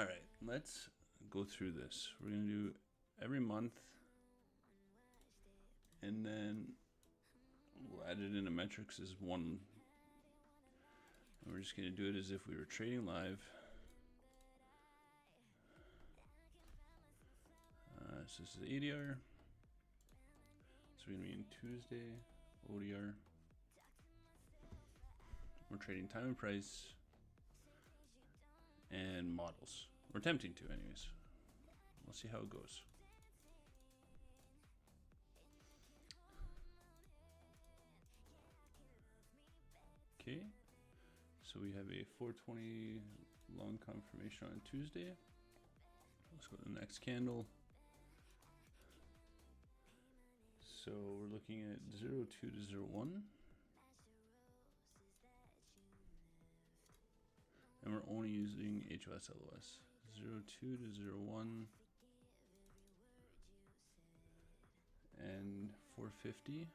All right, let's go through this. We're gonna do every month, and then we'll add it into metrics as one. And we're just gonna do it as if we were trading live. So this is ADR. So we're gonna be in Tuesday, ODR. We're trading time and price and models. We're attempting to, anyways. We'll see how it goes. Okay, so we have a 420 long confirmation on Tuesday. Let's go to the next candle. So we're looking at 02 to 01. And we're only using HOS LOS. 02 to 01. And 450.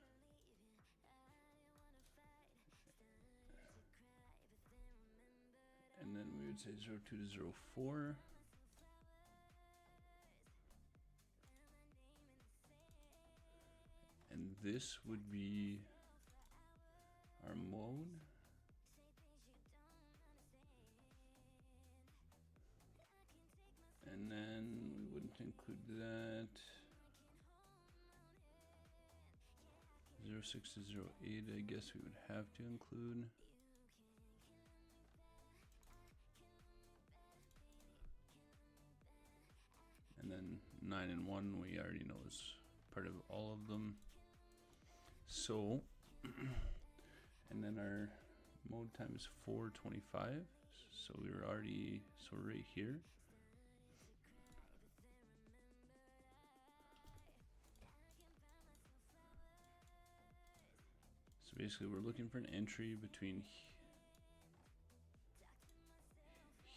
And then we would say 02 to 04. And this would be our mode. And then we wouldn't include that. 06 to 08, I guess we would have to include. And then 9 and 1, we already know is part of all of them. So, and then our mode time is 425. So we're already, so right here. So basically we're looking for an entry between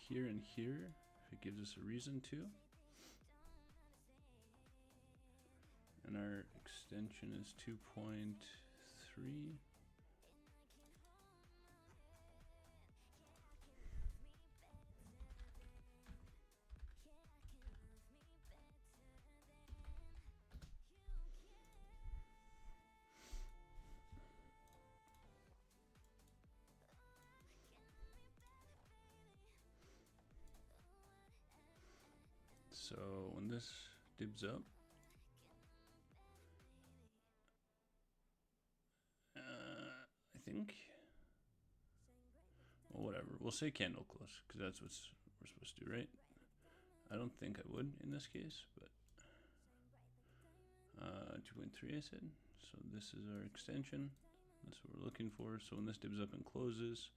here and here, if it gives us a reason to. And our extension is 2.3. So when this dibs up, I think, well, whatever, we'll say candle close because that's what we're supposed to do, right? I don't think I would in this case, but 2.3 I said. So this is our extension. That's what we're looking for. So when this dibs up and closes,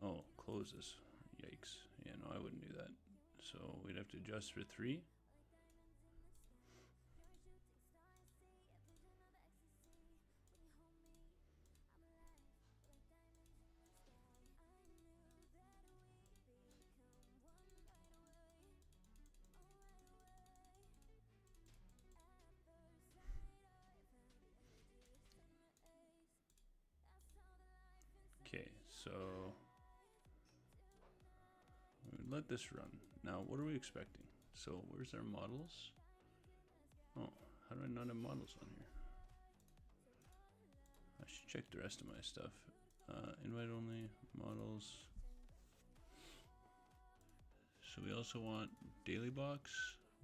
oh, closes, yikes. Yeah, no, I wouldn't do that. So we'd have to adjust for 3. Okay, so we would let this run. Now, what are we expecting? So where's our models? Oh, how do I not have models on here? I should check the rest of my stuff. Invite only, models. So we also want daily box,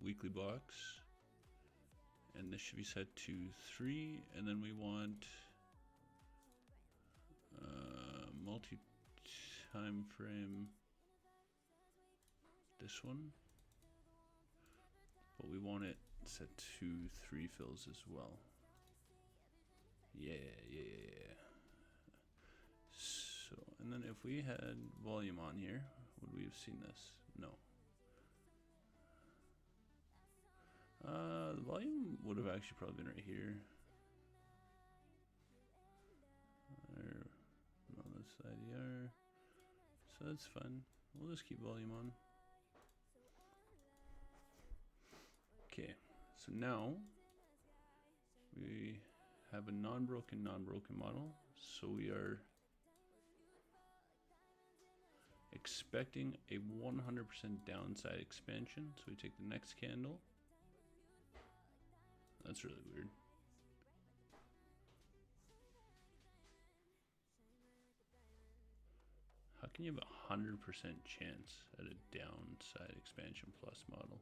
weekly box, and this should be set to 3, and then we want multi-time frame, this one, but we want it set to 3 fills as well. Yeah. So, and then if we had volume on here, would we have seen this? No. The volume would have actually probably been right here. Or, no, that's IDR. So that's fine. We'll just keep volume on. Okay, so now we have a non-broken model. So we are expecting a 100% downside expansion. So we take the next candle. That's really weird. How can you have a 100% chance at a downside expansion plus model?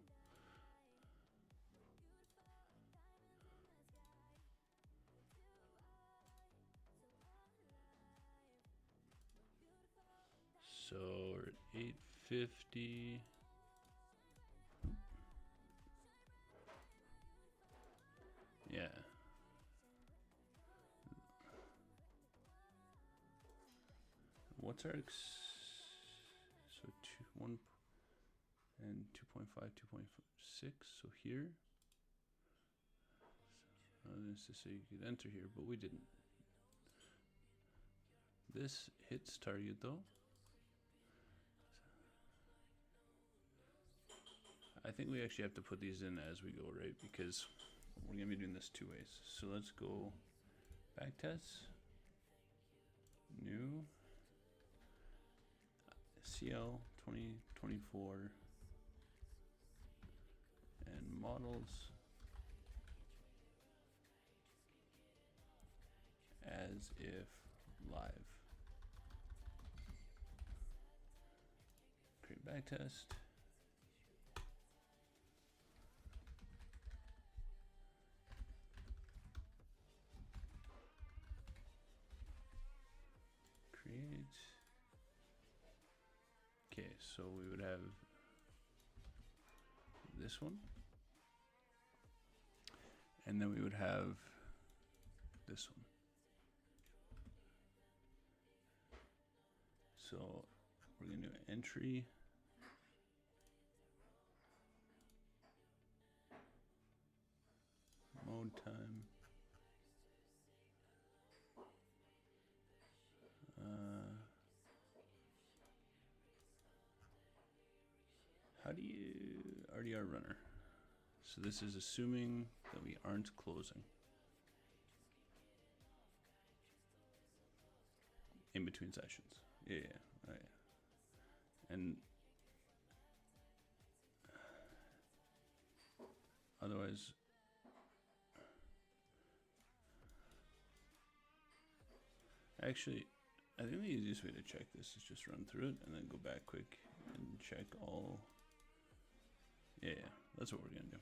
So we're at 850. Yeah. What's our so 1 and 2.5, 2.6. So here, this is so you could enter here, but we didn't. This hits target though. I think we actually have to put these in as we go, right? Because we're gonna be doing this two ways. So let's go backtest, new, CL 2024, and models as if live. Create backtest. Create. Okay, so we would have this one, and then we would have this one. So we're going to do entry, mode time, how do you RDR runner? So this is assuming that we aren't closing in between sessions. Yeah, oh, yeah. And otherwise, actually, I think the easiest way to check this is just run through it and then go back quick and check all. Yeah, that's what we're gonna do.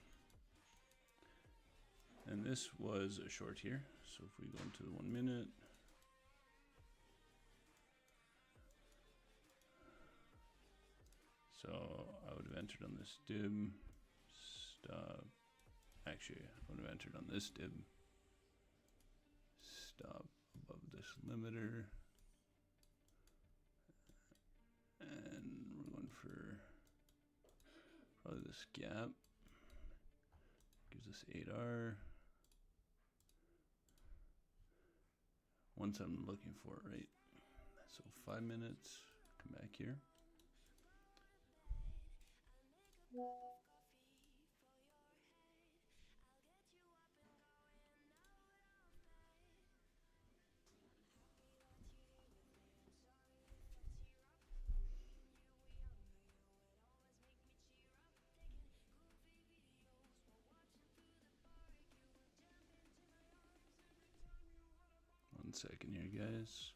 And this was a short here, so if we go into the 1 minute, so I would have entered on this dib, stop. Actually, I would have entered on this dib, stop above this limiter, and we're going for probably this gap. Gives us 8R. Once I'm looking for it, right? So 5 minutes, come back here. One second here, guys.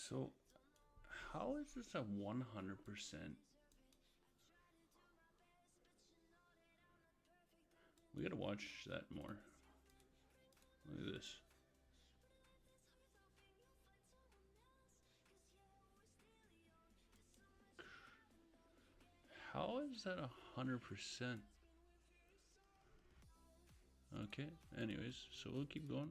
So, how is this a 100%? We gotta watch that more. Look at this. How is that 100%? Okay, anyways, so we'll keep going.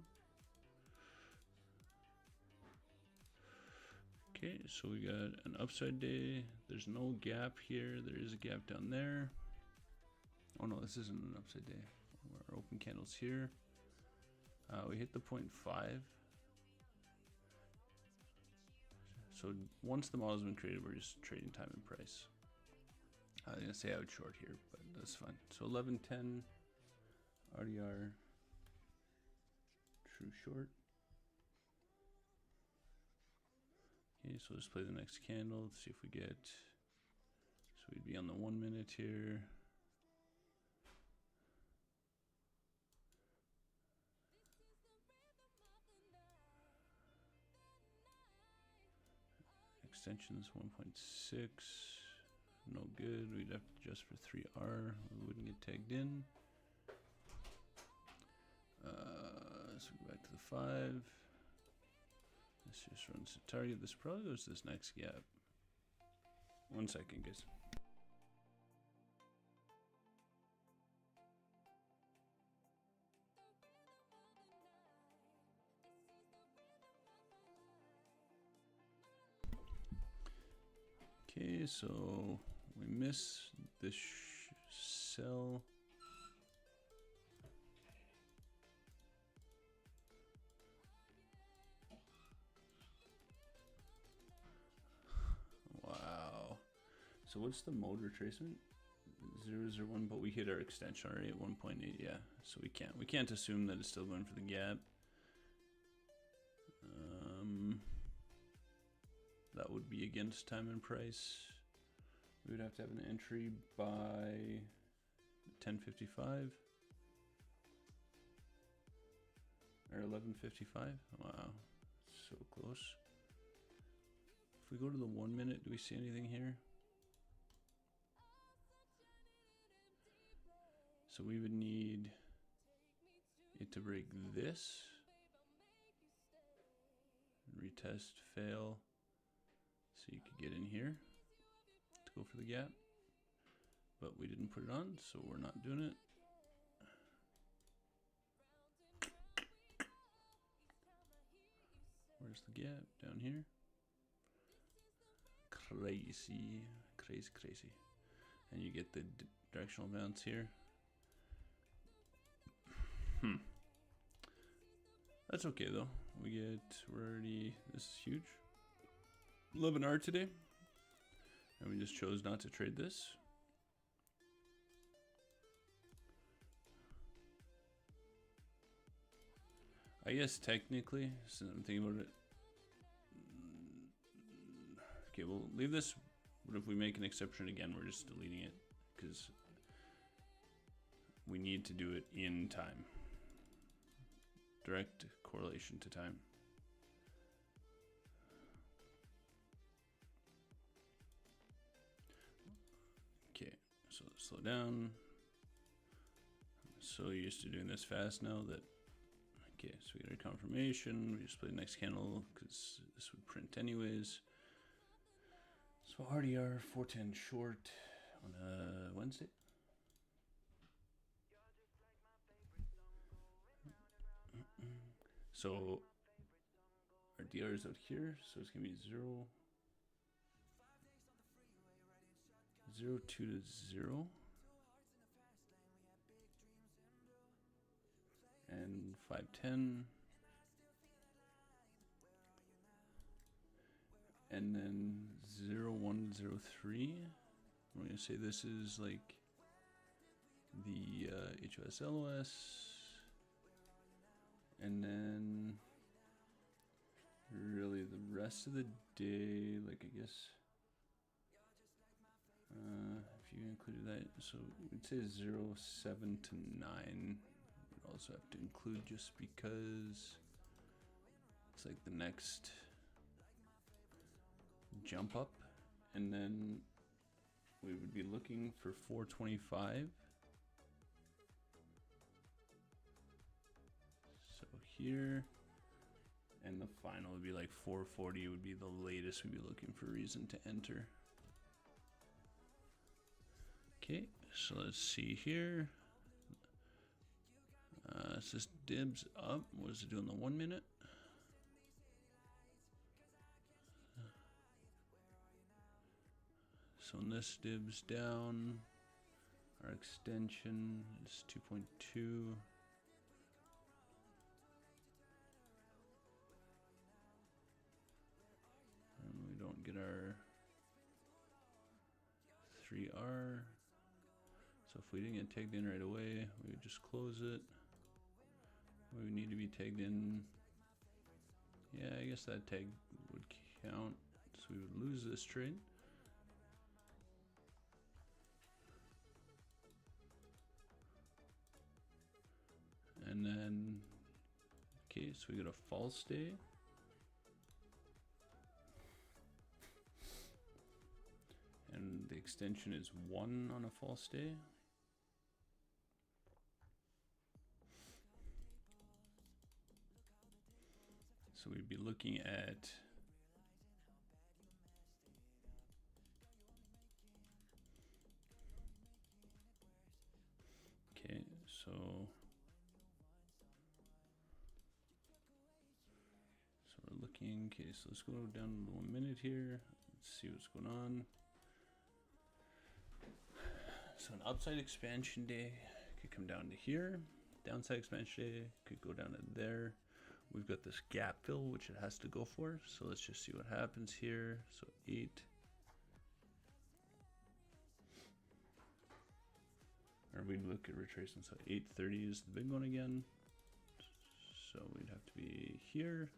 Okay, so we got an upside day. There's no gap here. There is a gap down there. Oh no, this isn't an upside day. Our open candles here. We hit the 0.5. So once the model's been created, we're just trading time and price. I was gonna say I would short here, but that's fine. So 11:10 RDR true short. Okay, so let's play the next candle. Let's see if we get. So we'd be on the 1 minute here. Extensions 1.6. No good. We'd have to adjust for 3R. We wouldn't get tagged in. So go back to the 5. This just runs the target. This probably goes to this next gap. 1 second, guys. Okay, so we miss this sell. Wow. So what's the mode retracement? 001, but we hit our extension already at 1.8. Yeah, so we can't assume that it's still going for the gap. That would be against time and price. We would have to have an entry by 10:55 or 11:55. Wow, so close. If we go to the 1 minute, do we see anything here? So we would need it to break this, retest, fail, so you could get in here to go for the gap, but we didn't put it on, so we're not doing it. Where's the gap? Down here. Crazy, crazy, crazy. And you get the directional bounce here. That's okay though. We're already, this is huge. 11R today. And we just chose not to trade this. I guess technically, since I'm thinking about it. Okay, we'll leave this. But if we make an exception again, we're just deleting it because we need to do it in time. Direct correlation to time. Okay, so let's slow down. I'm so used to doing this fast now that, okay, so we got a confirmation. We just play the next candle because this would print anyways. So RDR 410 short on a Wednesday. So our DR is out here, so it's gonna be 0, 0, 2 to 0, and 510, and then 0, 1, 0, 3. We're gonna say this is like the HOS LOS. And then really the rest of the day, like I guess, if you included that, so we'd say 0, 7 to 9. We'd also have to include just because it's like the next jump up. And then we would be looking for 425. Here, and the final would be like 440 would be the latest we'd be looking for reason to enter. Okay, so let's see here. It says dibs up. What is it doing the 1 minute? So in this divs down, our extension is 2.2. And we don't get our 3R. So if we didn't get tagged in right away, we would just close it. We would need to be tagged in. Yeah, I guess that tag would count. So we would lose this trade. And then, okay, so we got a false stay. And the extension is 1 on a false stay. So we'd be looking at okay, so we're looking, okay, so let's go down to 1 minute here. Let's see what's going on. So an upside expansion day could come down to here. Downside expansion day could go down to there. We've got this gap fill, which it has to go for. So let's just see what happens here. So 8. Or we'd look at retracement. So 830 is the big one again. So we'd have to be here.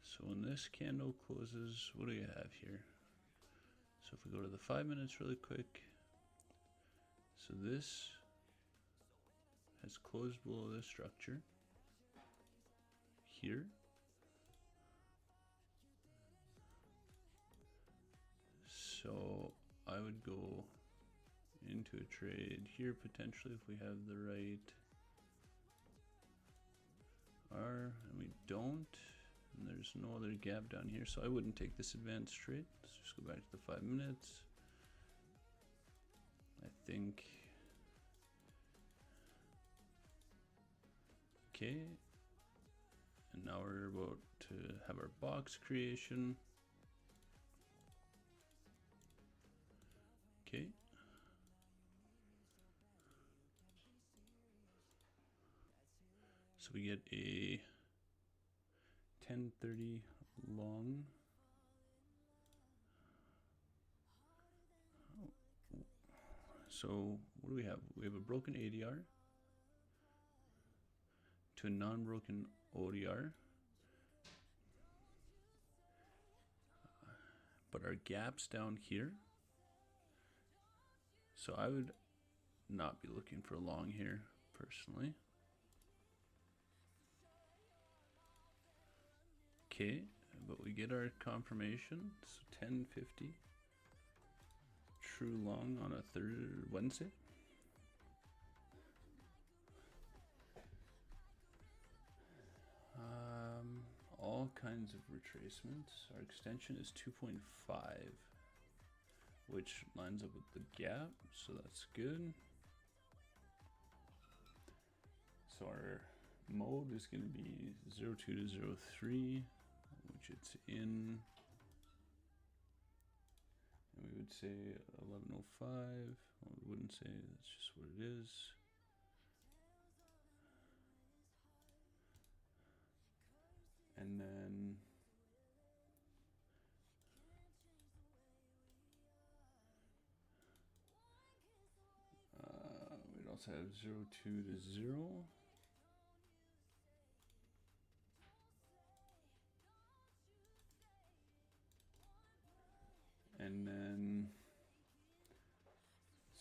So when this candle closes, what do we have here? So if we go to the 5 minutes really quick, so this has closed below this structure here. So I would go into a trade here potentially if we have the right R, and we don't. And there's no other gap down here, so I wouldn't take this advanced trade. Let's just go back to the 5 minutes. I think, okay, and now we're about to have our box creation. Okay. So we get a 1030 long. So what do we have? We have a broken ADR to a non-broken ODR. But our gap's down here. So I would not be looking for long here personally. Okay, but we get our confirmation. So 1050 true long on a Wednesday. All kinds of retracements. Our extension is 2.5, which lines up with the gap, so that's good. So our mode is going to be 02 to 03, which it's in, and we would say 1105. Well, we wouldn't say, that's just what it is. And then we'd also have 02 to 0. And then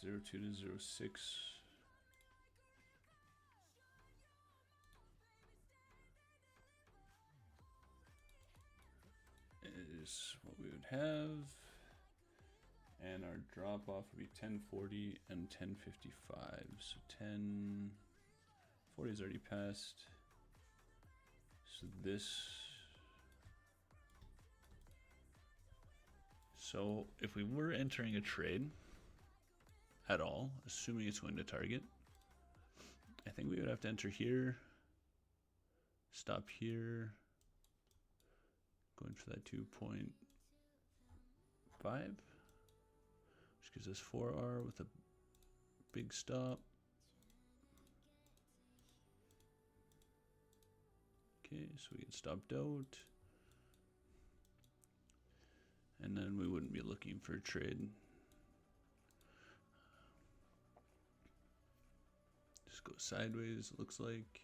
02 to 06. Is what we would have. And our drop off would be 1040 and 1055. So 1040 is already passed. So this So if we were entering a trade at all, assuming it's going to target, I think we would have to enter here, stop here, going for that 2.5, which gives us 4R with a big stop. Okay, so we get stopped out. And then we wouldn't be looking for a trade. Just go sideways, it looks like.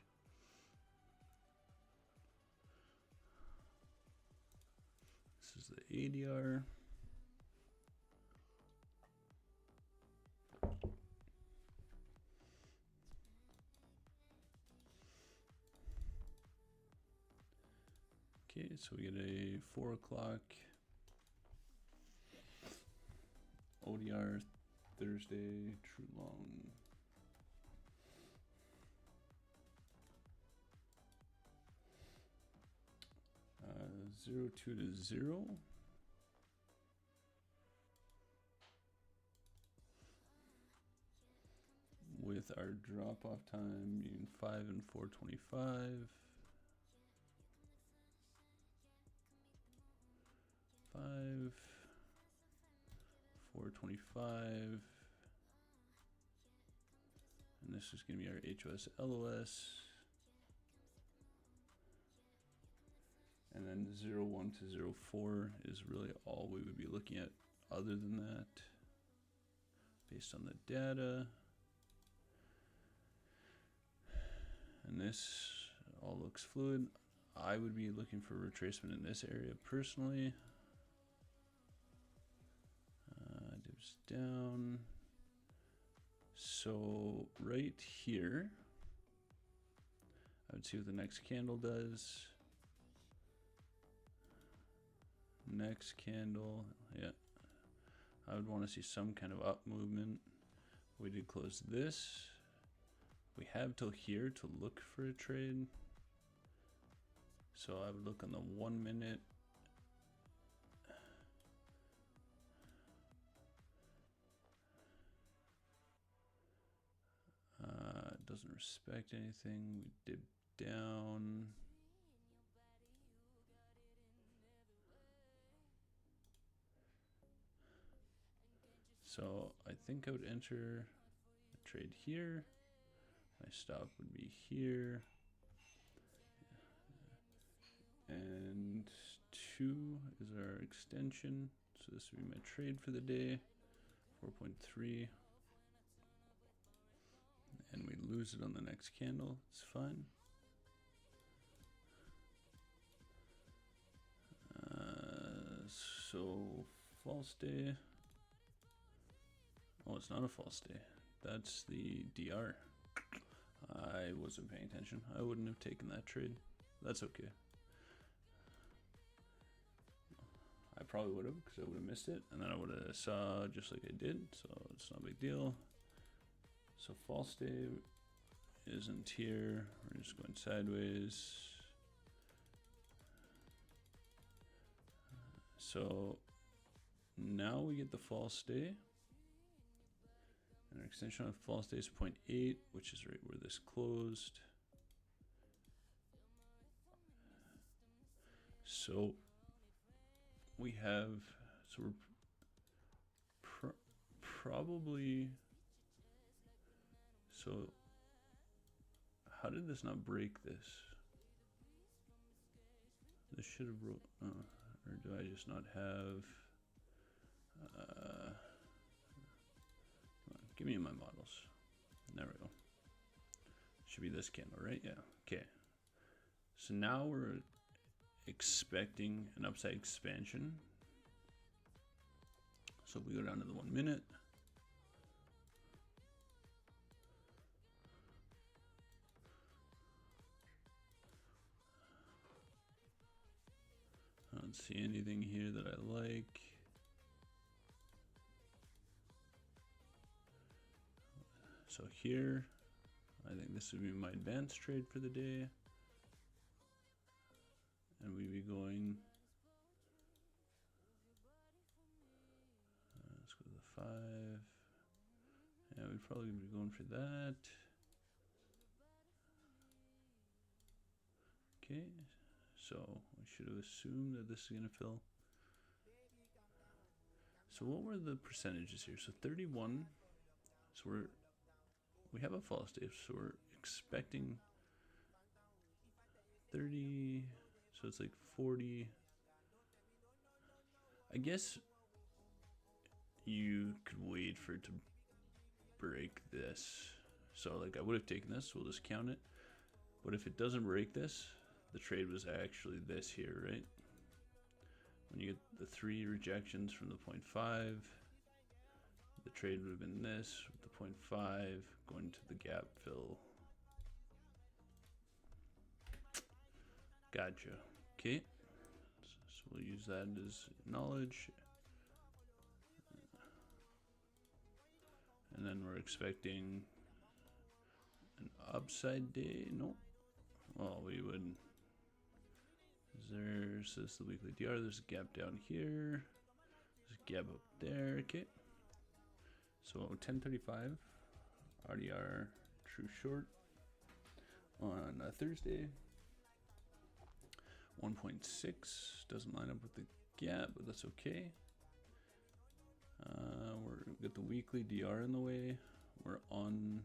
This is the ADR. Okay, so we get a 4 o'clock ODR Thursday true long. Uh, 02 to 0. With our drop off time being 5 and 425. 5, 425, and this is going to be our HOS LOS, and then 01 to 04 is really all we would be looking at other than that, based on the data. And this all looks fluid. I would be looking for retracement in this area personally. Dips down. So right here, I would see what the next candle does. Next candle, yeah. I would want to see some kind of up movement. We did close this. We have till here to look for a trade. So I would look on the 1 minute. It doesn't respect anything. We dip down. So I think I would enter a trade here. My stop would be here. And 2 is our extension. So this would be my trade for the day. 4.3. And we lose it on the next candle. It's fine. So false day. Oh, it's not a false day. That's the DR. I wasn't paying attention. I wouldn't have taken that trade. That's okay. I probably would have because I would have missed it, and then I would have saw just like I did, so it's not a big deal. So false day isn't here. We're just going sideways. So now we get the false day. And our extension on false day is 0.8, which is right where this closed. So we have, so we're probably, so how did this not break this? This should have, or do I just not have, give me my models. There we go. Should be this candle, right? Yeah, okay. So now we're expecting an upside expansion. So if we go down to the 1 minute, I don't see anything here that I like. So here, I think this would be my advanced trade for the day. And we'd be going Yeah, we'd probably be going for that. Okay, so we should have assumed that this is going to fill. So what were the percentages here? So 31. So we have a fall state, so we're expecting 30. So it's like 40. I guess you could wait for it to break this. So like I would have taken this, we'll just count it. But if it doesn't break this, the trade was actually this here, right? When you get the 3 rejections from the 0.5, the trade would have been this with the 0.5 going to the gap fill. Gotcha. Okay. So we'll use that as knowledge. And then we're expecting an upside day. Nope. Well, we would. There's this the weekly DR. There's a gap down here. There's a gap up there. Okay. So 10:35 RDR true short on Thursday. 1.6 doesn't line up with the gap, but that's okay. We're got the weekly DR in the way. We're on.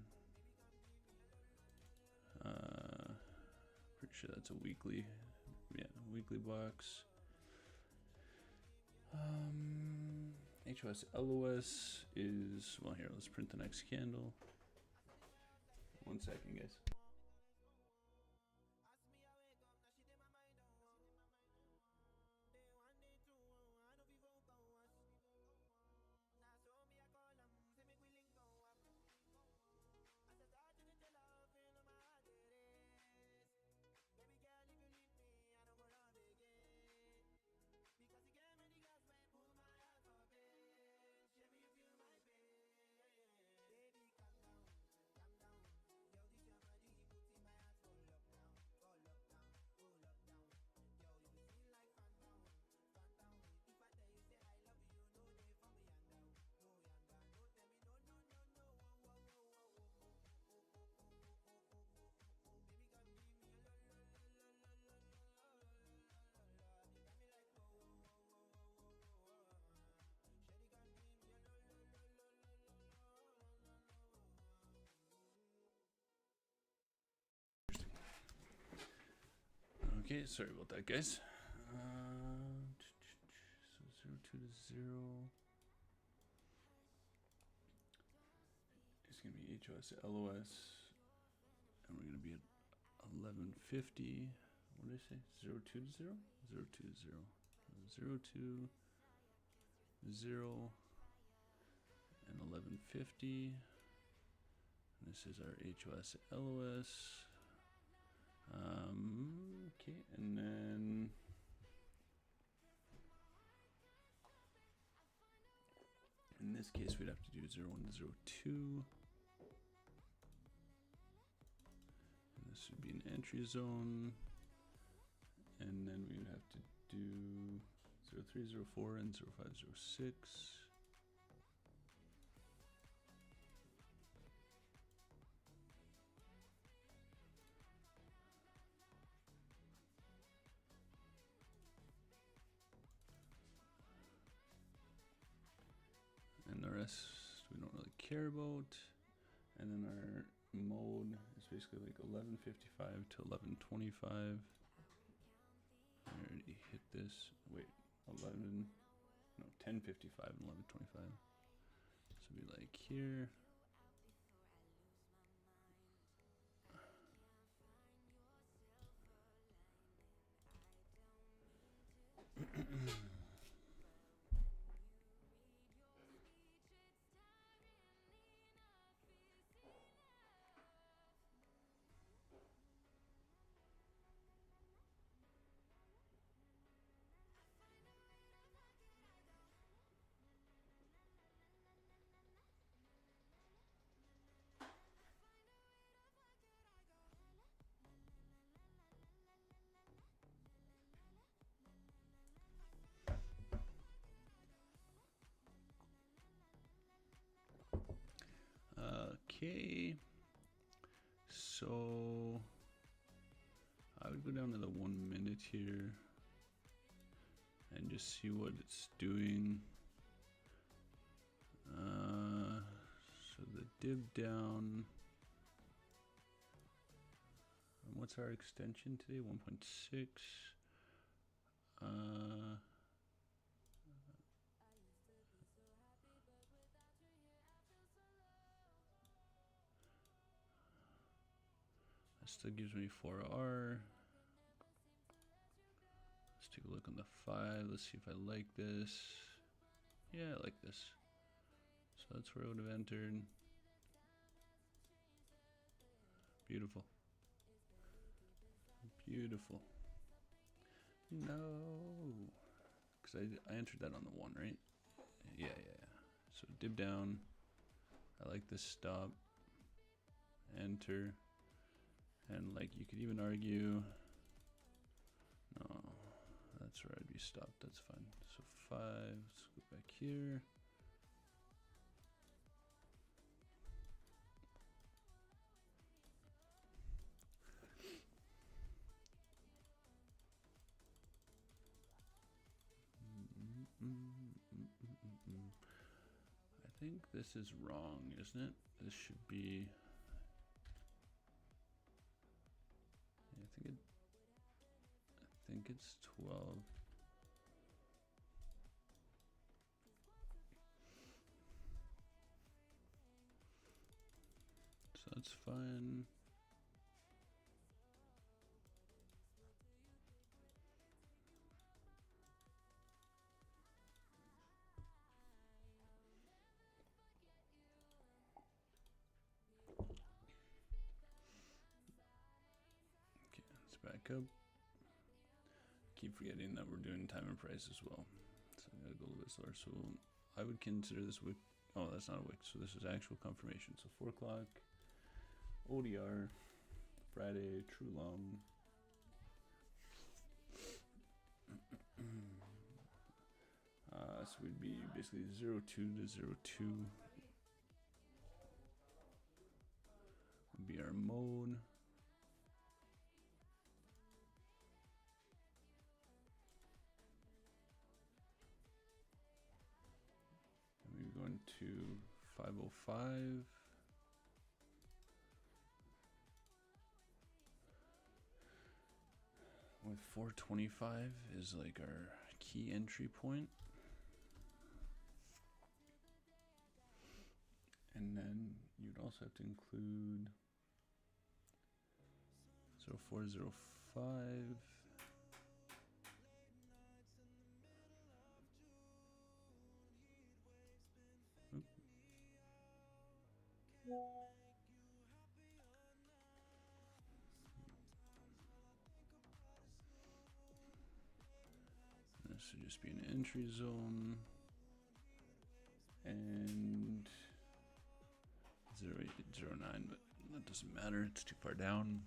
Pretty sure that's a weekly. Yeah, weekly box. HOS LOS is, well, here, let's print the next candle. 1 second, guys. Okay, sorry about that, guys. So 0.2 to 0. It's gonna be HOS LOS, and we're gonna be at 1150. What did I say? 0.2 to 0? 0.2 to 0. 0.2 0 and 1150. And this is our HOS LOS. Okay, and then in this case we'd have to do 0.1 to 0.2. And this would be an entry zone. And then we would have to do 0.304 and 0.506. And the rest we don't really care about. And then our mode is basically like 11:55 to 11:25. I already hit this. Wait, 10:55 and 11:25. So it'll be like here. Okay. So I would go down to the 1 minute here and just see what it's doing. So the div down. And what's our extension today? 1.6. That still gives me 4R. Let's take a look on the 5. Let's see if I like this. Yeah, I like this. So that's where I would have entered. Beautiful. Beautiful. No. Because I entered that on the 1, right? Yeah. So dib down. I like this stop. Enter. And like you could even argue. No. That's where I'd be stopped. That's fine. So 5. Let's go back here. I think this is wrong, isn't it? This should be. Yeah, I think it's 12. So that's fine. Okay, let's back up. Keep forgetting that we're doing time and price as well. So I gotta go a little bit slower. So I would consider this wick. Oh, that's not a wick. So this is actual confirmation. So 4 o'clock, ODR, Friday, true long. So we'd be basically 0.2 to 0.2 would be our mode. And we're going to 505. With 425 is like our key entry point. And then you'd also have to include 0405. Oop. This should just be an entry zone. And 0809, but that doesn't matter, it's too far down.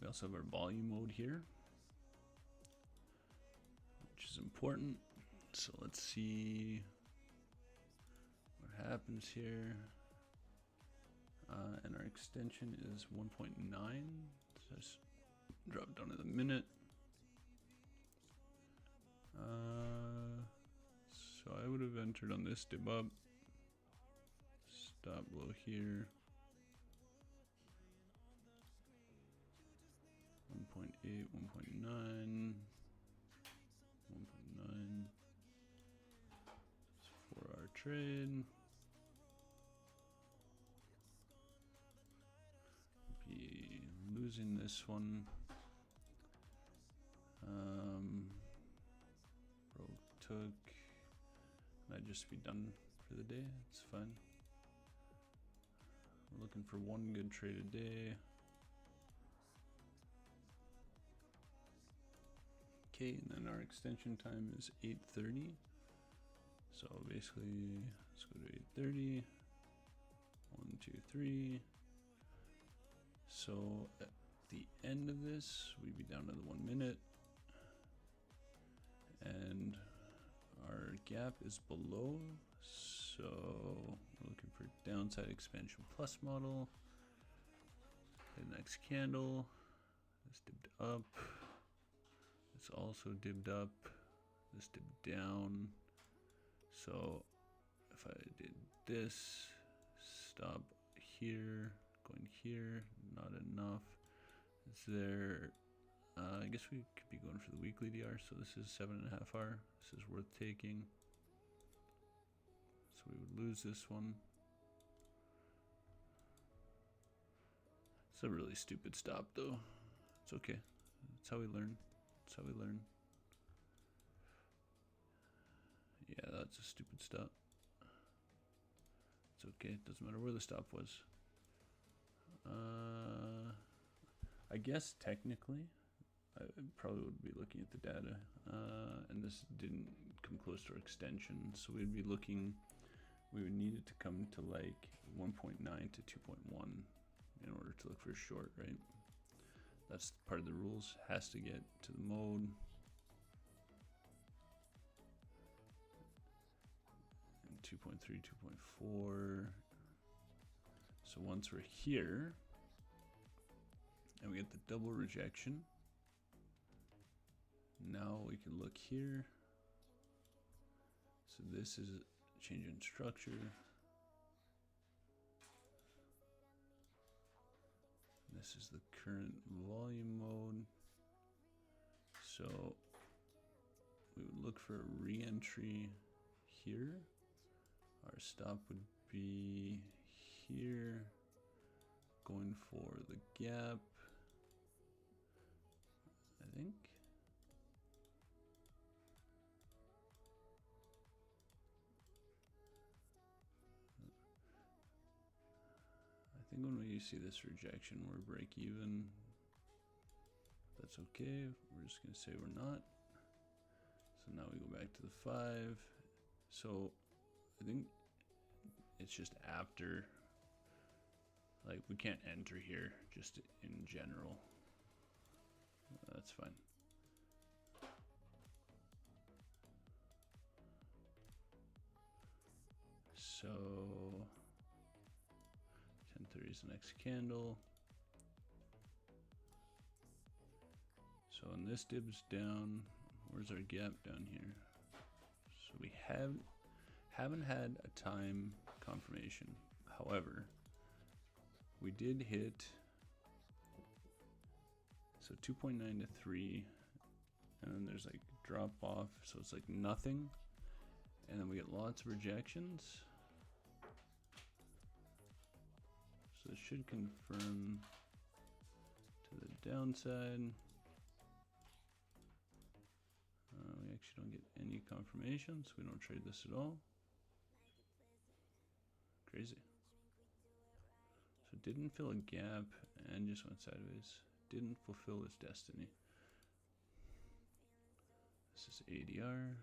We also have our volume mode here, which is important. So let's see what happens here. And our extension is 1.9. So let's drop down to the minute. So I would have entered on this dip up. Stop below here. 1.8, 1.9, 1.9. For our trade. Be losing this one. Broke took. Might just be done for the day. It's fine. We're looking for one good trade a day. Okay, and then our extension time is 8:30. So basically, let's go to 8:30. 1, 2, 3. So at the end of this, we'd be down to the 1 minute. And our gap is below. So we're looking for downside expansion plus model. The next candle is dipped up. It's also dipped up. This dipped down. So if I did this, stop here, going here, not enough. It's there. I guess we could be going for the weekly DR. So this is 7.5 hour. This is worth taking. So we would lose this one. It's a really stupid stop though. It's okay. That's how we learn. That's how we learn. Yeah, that's a stupid stop. It's okay. It doesn't matter where the stop was. I guess technically, I probably would be looking at the data, and this didn't come close to our extension, so we'd be looking. We would need it to come to like 1.9 to 2.1 in order to look for a short, right? That's part of the rules. Has to get to the mode. And 2.3, 2.4. So once we're here, and we get the double rejection, now we can look here. So this is a change in structure. This is the current volume mode. So we would look for a re-entry here. Our stop would be here, going for the gap, I think. I think when we see this rejection, we're break even. That's okay. We're just gonna say we're not. So now we go back to the 5. So I think it's just after, like we can't enter here just in general. That's fine. So 10:30 is the next candle. So when this dips down, where's our gap down here? So we haven't had a time confirmation. However, we did hit, so 2.9 to 3, and then there's like drop off, so it's like nothing, and then we get lots of rejections. So it should confirm to the downside. We actually don't get any confirmation, so we don't trade this at all. Crazy. So it didn't fill a gap and just went sideways. Didn't fulfill its destiny. This is ADR.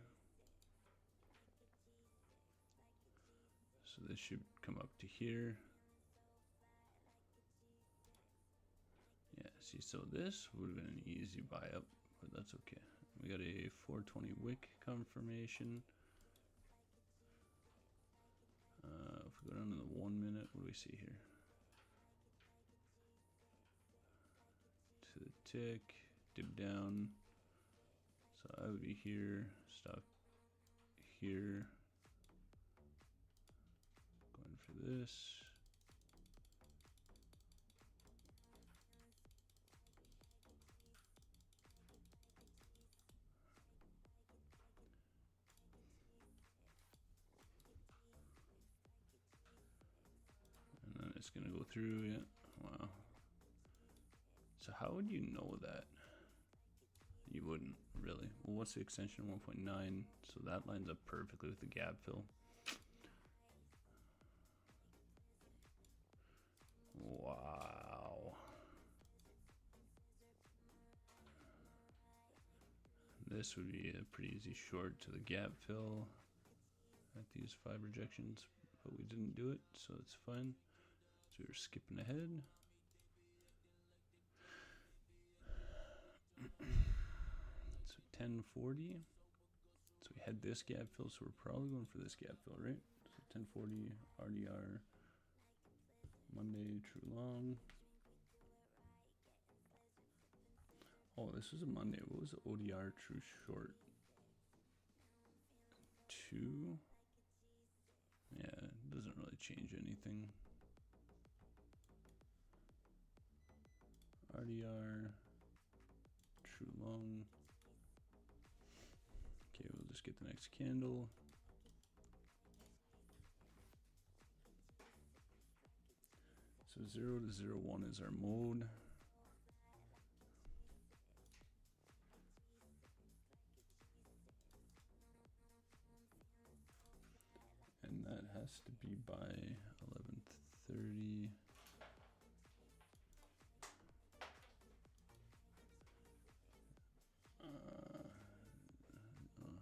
So this should come up to here. Yeah, see, so this would have been an easy buy up, but that's okay. We got a 420 wick confirmation. If we go down to the 1 minute, what do we see here? To the tick, dip down. So I would be here, stop here. Going for this. And then it's gonna go through, yeah, wow. So how would you know that? You wouldn't, really. Well, what's the extension? 1.9, so that lines up perfectly with the gap fill. Wow. This would be a pretty easy short to the gap fill at these 5 rejections, but we didn't do it, so it's fine. So we're skipping ahead. So 1040. So we had this gap fill, so we're probably going for this gap fill, right? So 1040 RDR Monday true long. Oh, this was a Monday. What was the ODR true short? 2. Yeah, it doesn't really change anything. RDR true long. Okay, we'll just get the next candle. So 0 to 0, 1 is our mode. And that has to be by 11:30.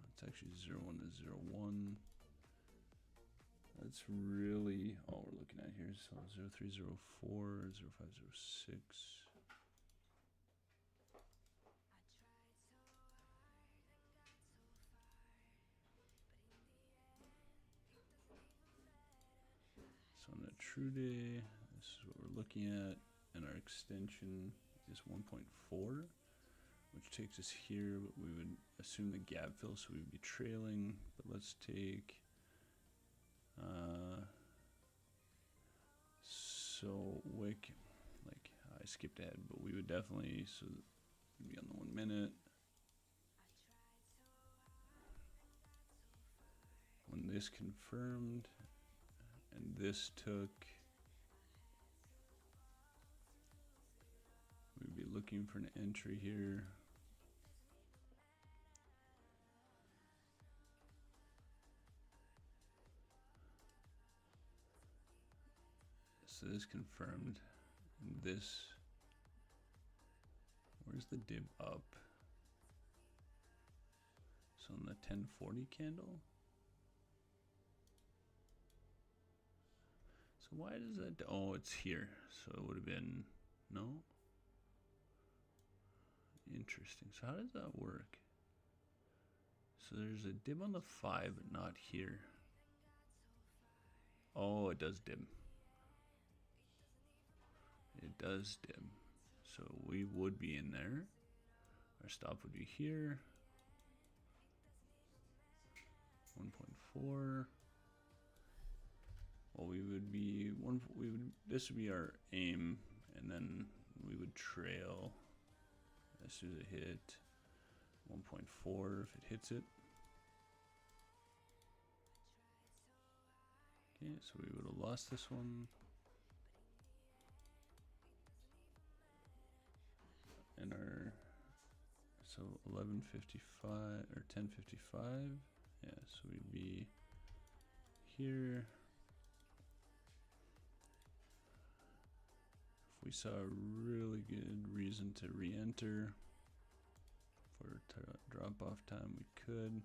It's actually 01 to 01. That's really all we're looking at here. So 0304, 0506. So on a true day, this is what we're looking at, and our extension is 1.4, which takes us here, but we would assume the gap fill, so we would be trailing. But let's take, so wick, like I skipped ahead, but we would definitely, so we'd be on the 1 minute. When this confirmed, and this took, we'd be looking for an entry here. So this confirmed, and this, where's the dip up? So on the 1040 candle. So why does that, oh, it's here. So it would have been, no? Interesting. So how does that work? So there's a dip on the 5, but not here. Oh, it does dim. It does dim. So we would be in there. Our stop would be here. 1.4. Well, we would be this would be our aim, and then we would trail as soon as it hit 1.4 if it hits it. Okay, so we would have lost this one. And our, so 11:55 or 10:55. Yeah, so we'd be here. If we saw a really good reason to re-enter for drop-off time, we could.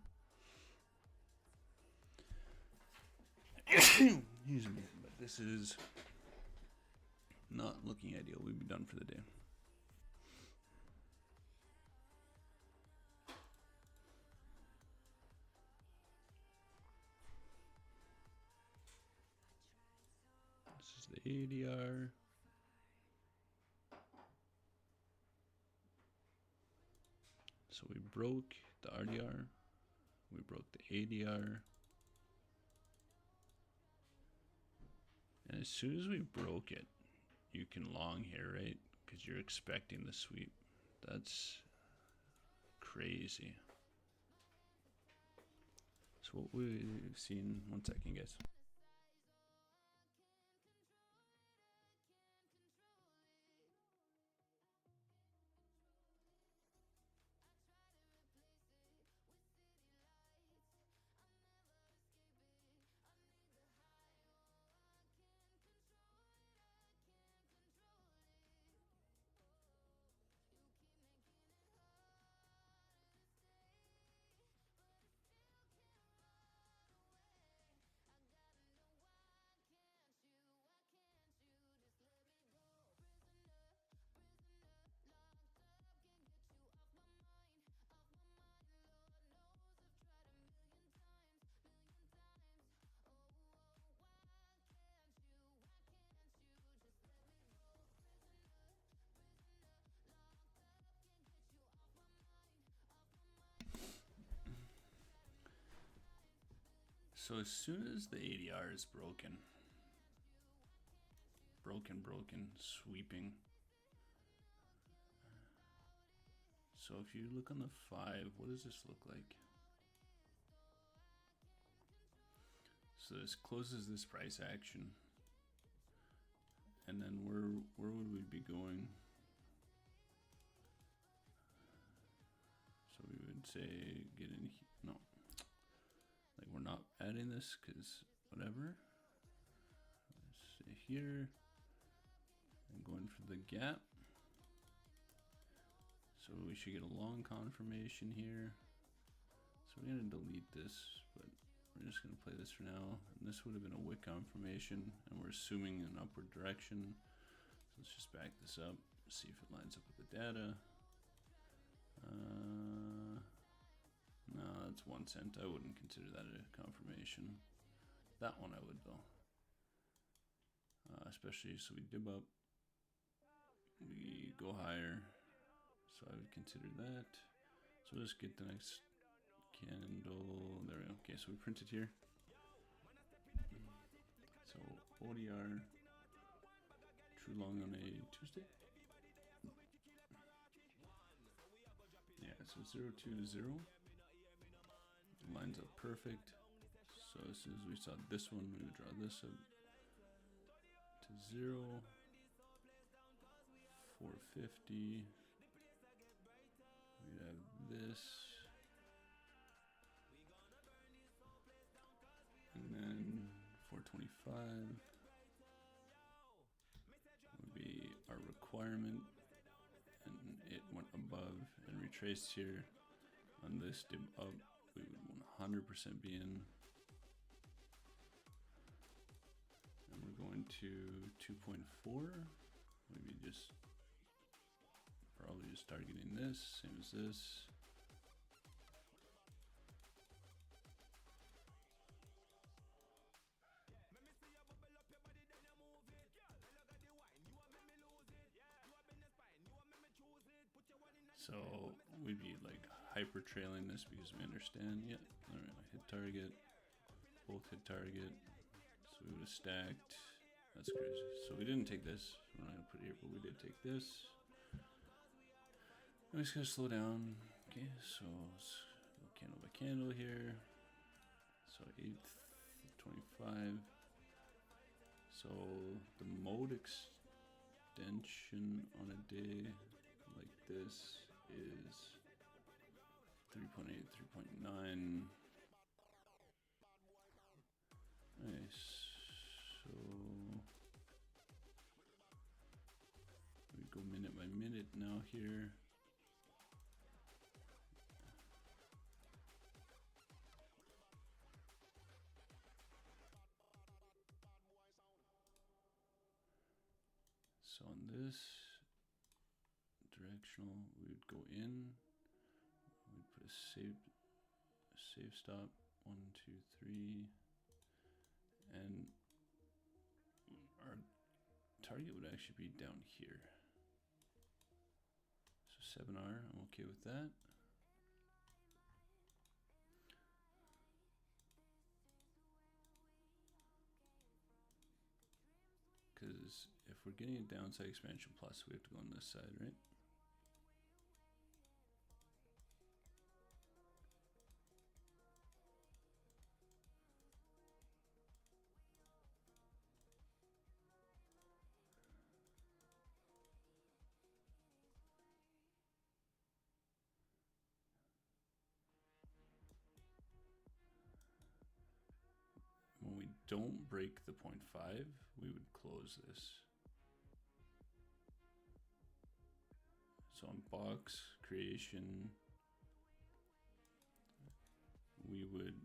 Excuse me, but this is not looking ideal. We'd be done for the day. This is the ADR. So we broke the RDR, we broke the ADR, and as soon as we broke it, you can long here, right? Because you're expecting the sweep. That's crazy. So what we've seen, 1 second guys. So as soon as the ADR is broken, sweeping. So if you look on the 5, what does this look like? So this closes this price action. And then where would we be going? So we would say get in, no. Like we're not adding this because whatever. Let's say here. And going for the gap. So we should get a long confirmation here. So we're gonna delete this, but we're just gonna play this for now. And this would have been a wick confirmation, and we're assuming an upward direction. So let's just back this up, see if it lines up with the data. No, that's 1 cent. I wouldn't consider that a confirmation. That one I would though. Especially so we dip up. We go higher, so I would consider that. So we'll just get the next candle. There we go. Okay, so we print it here. So ODR, true long on a Tuesday. Yeah, so 0, 2 to 0. Lines up perfect. So as soon as we saw this one, we would draw this up to 0. 450. We have this, and then 425 would be our requirement, and it went above and retraced here. On this dip up, we would 100% be in, and we're going to 2.4. Maybe just probably just targeting this, same as this. So we'd be like hyper trailing this because we understand, yeah, all right, hit target, both hit target. So we would have stacked. That's crazy. So we didn't take this. We're not gonna put it here, but we did take this. I'm just gonna slow down. Okay, so let's go candle by candle here. So 8th, 25. So the mode extension on a day like this is 3.8, 3.9. Nice. So we go minute by minute now here. So on this directional, we would go in, we'd put a save stop, 1, 2, 3, and our target would actually be down here. So 7R, I'm okay with that. Because if we're getting a downside expansion plus, we have to go on this side, right? When we don't break the 0.5, we would close this. So on box creation, we would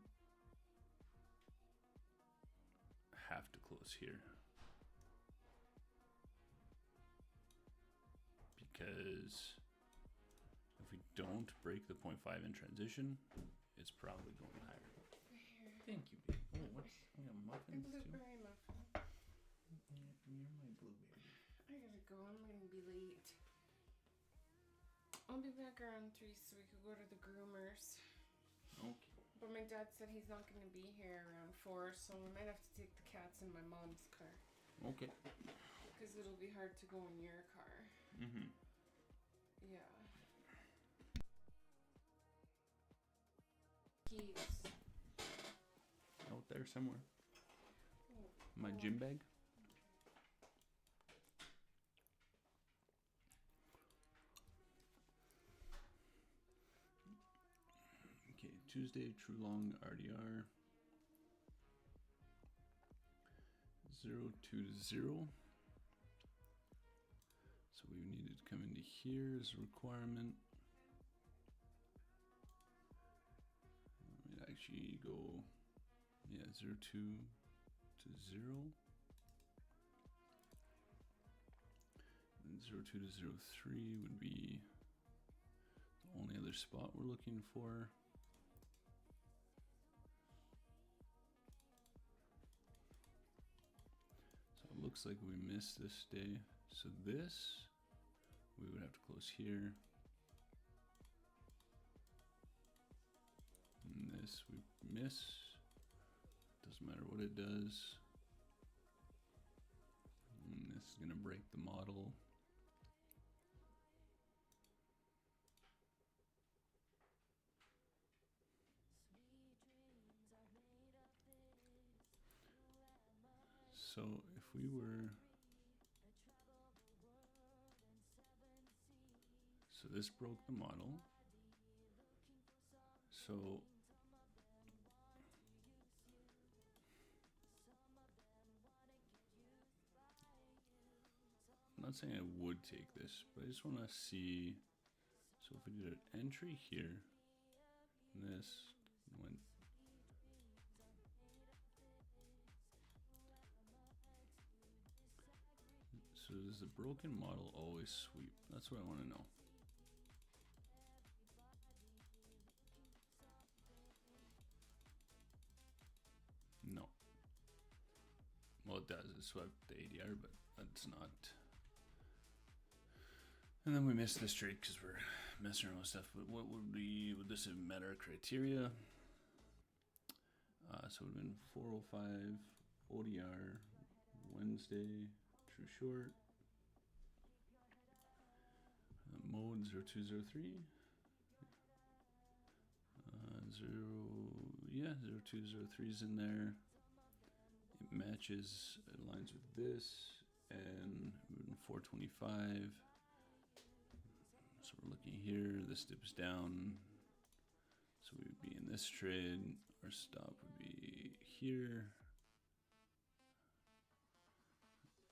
have to close here. Because if we don't break the 0.5 in transition, it's probably going higher. Thank you, babe. Oh, what's muffins too? Blueberry muffin. You're my blueberry. I gotta go. I'm gonna be late. I'll be back around 3 so we could go to the groomers. Okay. But my dad said he's not going to be here around 4, so we might have to take the cats in my mom's car. Okay. Because it'll be hard to go in your car. Mm-hmm. Yeah. Keys. Out there somewhere. Oh, My gym bag. Okay, Tuesday, True Long RDR. 020. So we needed to come into here as a requirement. We'd actually go, yeah, 02 to 0. And 02 to 03 would be the only other spot we're looking for. So it looks like we missed this day. So this, we would have to close here. And this we miss. Doesn't matter what it does. And this is gonna break the model. So if we were, so this broke the model. So I'm not saying I would take this, but I just want to see. So if we did an entry here, and this went. So does the broken model always sweep? That's what I want to know. No. Well, it does. It swept the ADR, but that's not. And then we missed this trade because we're messing around with stuff. But what would this have met our criteria? So it would have been 405 ODR Wednesday, true short. Mode 0203. 0203 is in there. It matches, it aligns with this, and 425. So we're looking here, this dips down. So we would be in this trade, our stop would be here.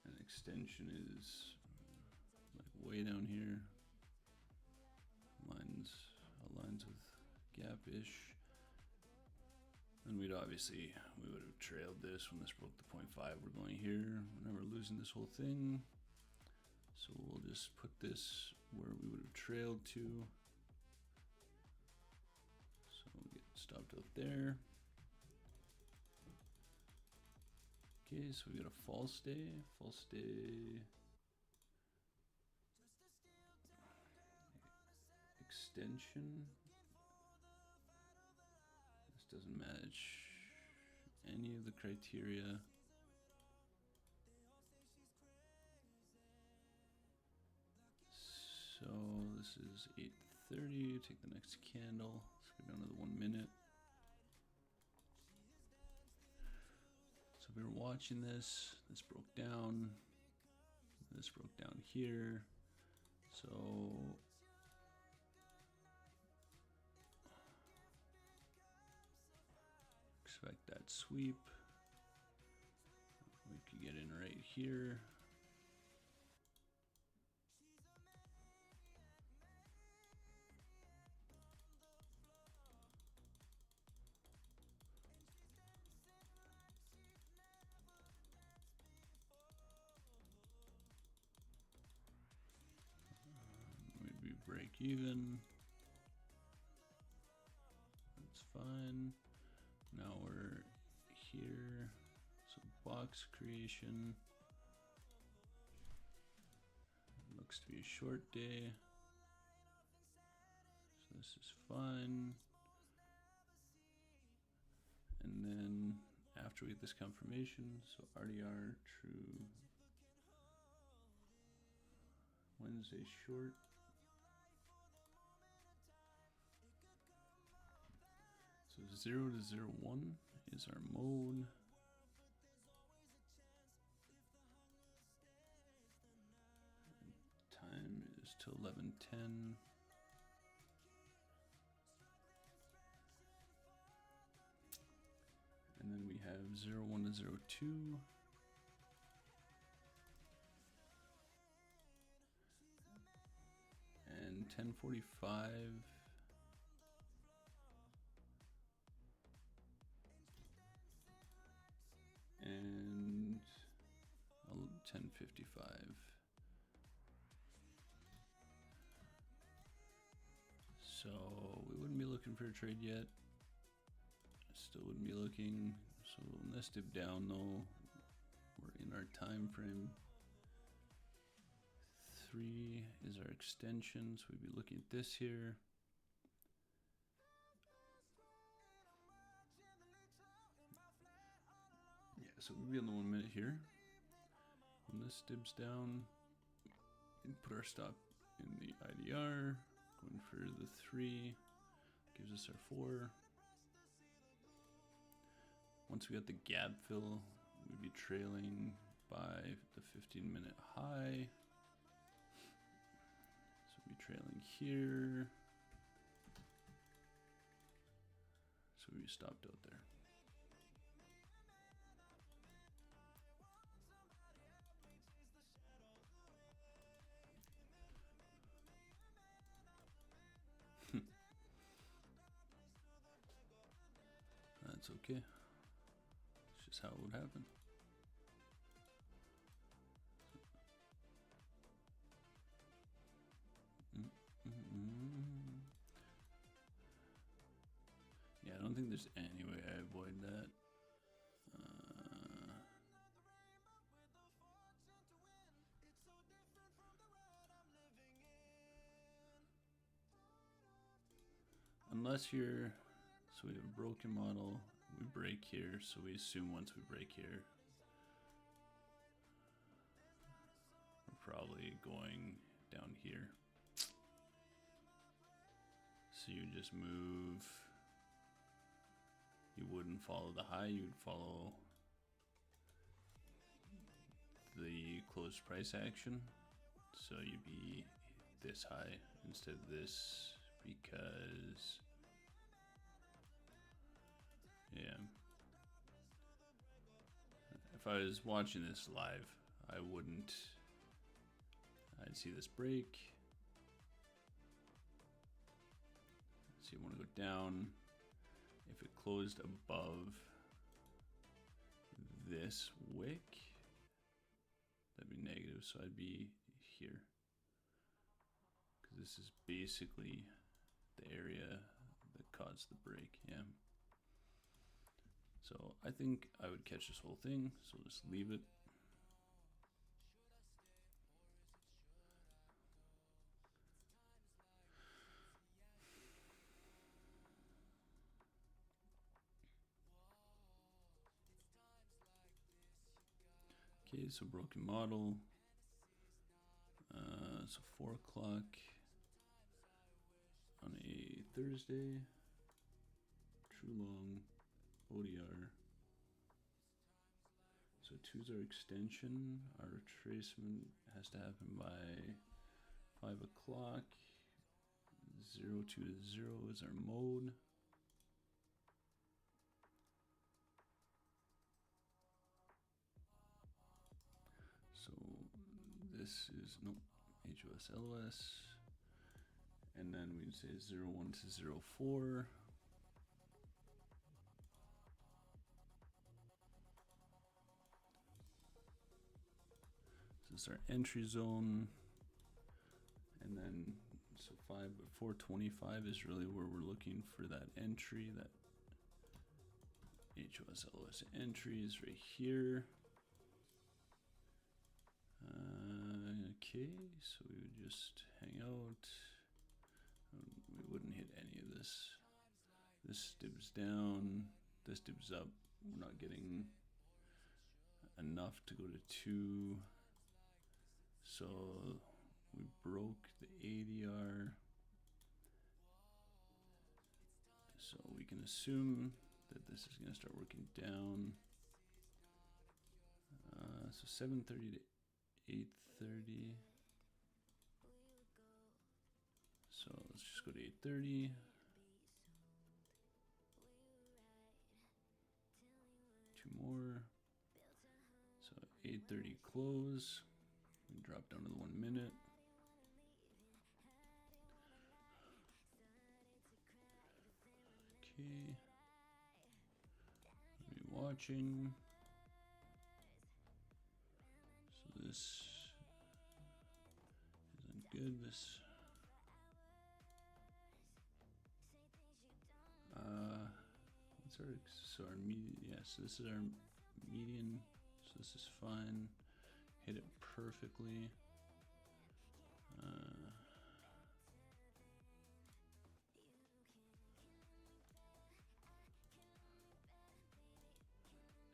And extension is like way down here. Aligns with gap-ish. And we would have trailed this when this broke the 0.5. We're going here. Now we're losing this whole thing. So we'll just put this where we would have trailed to. So we'll get stopped out there. Okay, so we got a false day. Extension. This doesn't match any of the criteria. So this is 8:30. Take the next candle. Let's go down to the 1 minute. So we were watching this. This broke down. This broke down here. So expect that sweep. We could get in right here. Maybe break even. That's fine. Now we're here. So box creation. Looks to be a short day. So this is fine. effectuate this confirmation. So RDR true. Wednesday short. So 0 to 01 is our mode. Time is till 11:10. And then we have 01 to 02. And 10:45. And 10:55. So we wouldn't be looking for a trade yet. Still wouldn't be looking. So when this dip down though, we're in our time frame. 3 is our extension, so we'd be looking at this here. Yeah, so we'll be on the 1 minute here. When this dips down, we put our stop in the IDR, going for the 3, gives us our 4. Once we got the gap fill, we'd be trailing by the 15-minute high. So we'd be trailing here. So we stopped out there. That's okay. It's just how it would happen. Yeah, I don't think there's any way I avoid that. Unless you're, so we have a broken model, we break here, so we assume once we break here, we're probably going down here. So you just move, you wouldn't follow the high, you'd follow the closed price action. So you'd be this high instead of this, because yeah, if I was watching this live, I wouldn't, I'd see this break, so you want to go down. If it closed above this wick, that'd be negative, so I'd be here, because this is basically the area that caused the break. Yeah. So I think I would catch this whole thing, so just leave it. Okay, so broken model. So 4 o'clock on a Thursday. True long ODR. So 2's our extension. Our retracement has to happen by 5 o'clock. 0 2 to 0 is our mode. So this is, nope, HOS LOS. And then we'd say 01 to 04. So this is our entry zone. And then, so 425 is really where we're looking for that entry, that HOS LOS entry is right here. Okay, so we would just hang out. We wouldn't hit any of this. This dips down, this dips up. we're not getting enough to go to 2. So we broke the ADR. So we can assume that this is going to start working down. So 7:30 to 8:30. So let's just go to 8:30. 2 more. So 8:30 close. We drop down to the 1 minute. Okay. Be watching. So this isn't good. This what's our median? Yes, this is our median. So this is fine. Hit it perfectly.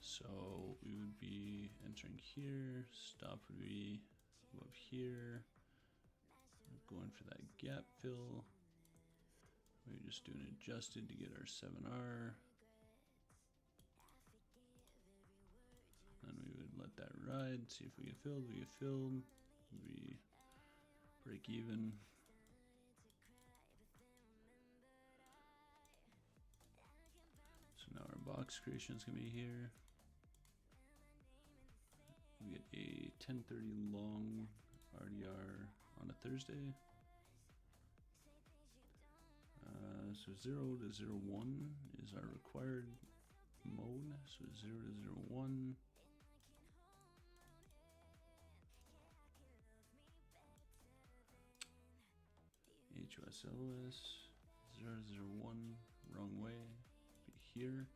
So we would be entering here, stop would be above here, going for that gap fill. We're just doing adjusted to get our 7R. Then we would let that ride, see if we get filled, we get filled, we break even. So now our box creation is going to be here. We get a 10:30 long RDR on a Thursday. So 0 to 01 is our required mode. So 0 to 01. HOSLOS 0 to 01, wrong way, be here.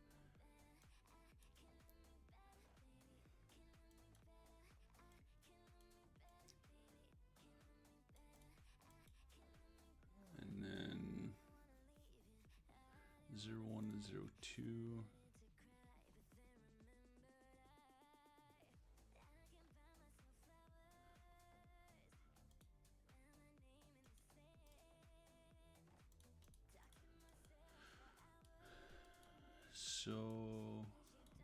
And then 01 to 02. So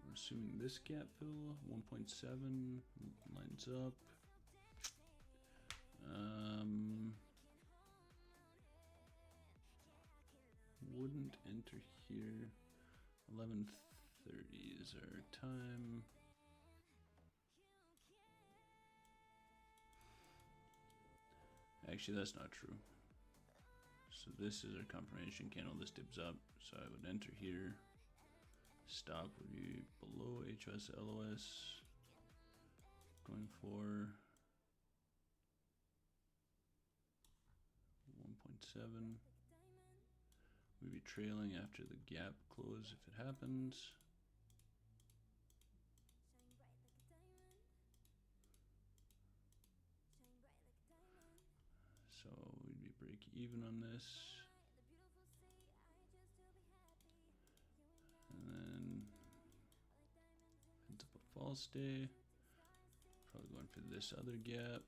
we're assuming this gap fill 1.7 lines up. Wouldn't enter here. 11:30 is our time. Actually, that's not true. So this is our confirmation candle. This dips up. So I would enter here. Stop would be below HOSLOS. Going for 1.7. We'd be trailing after the gap close if it happens. So we'd be break even on this. And then ends up a false day. Probably going for this other gap.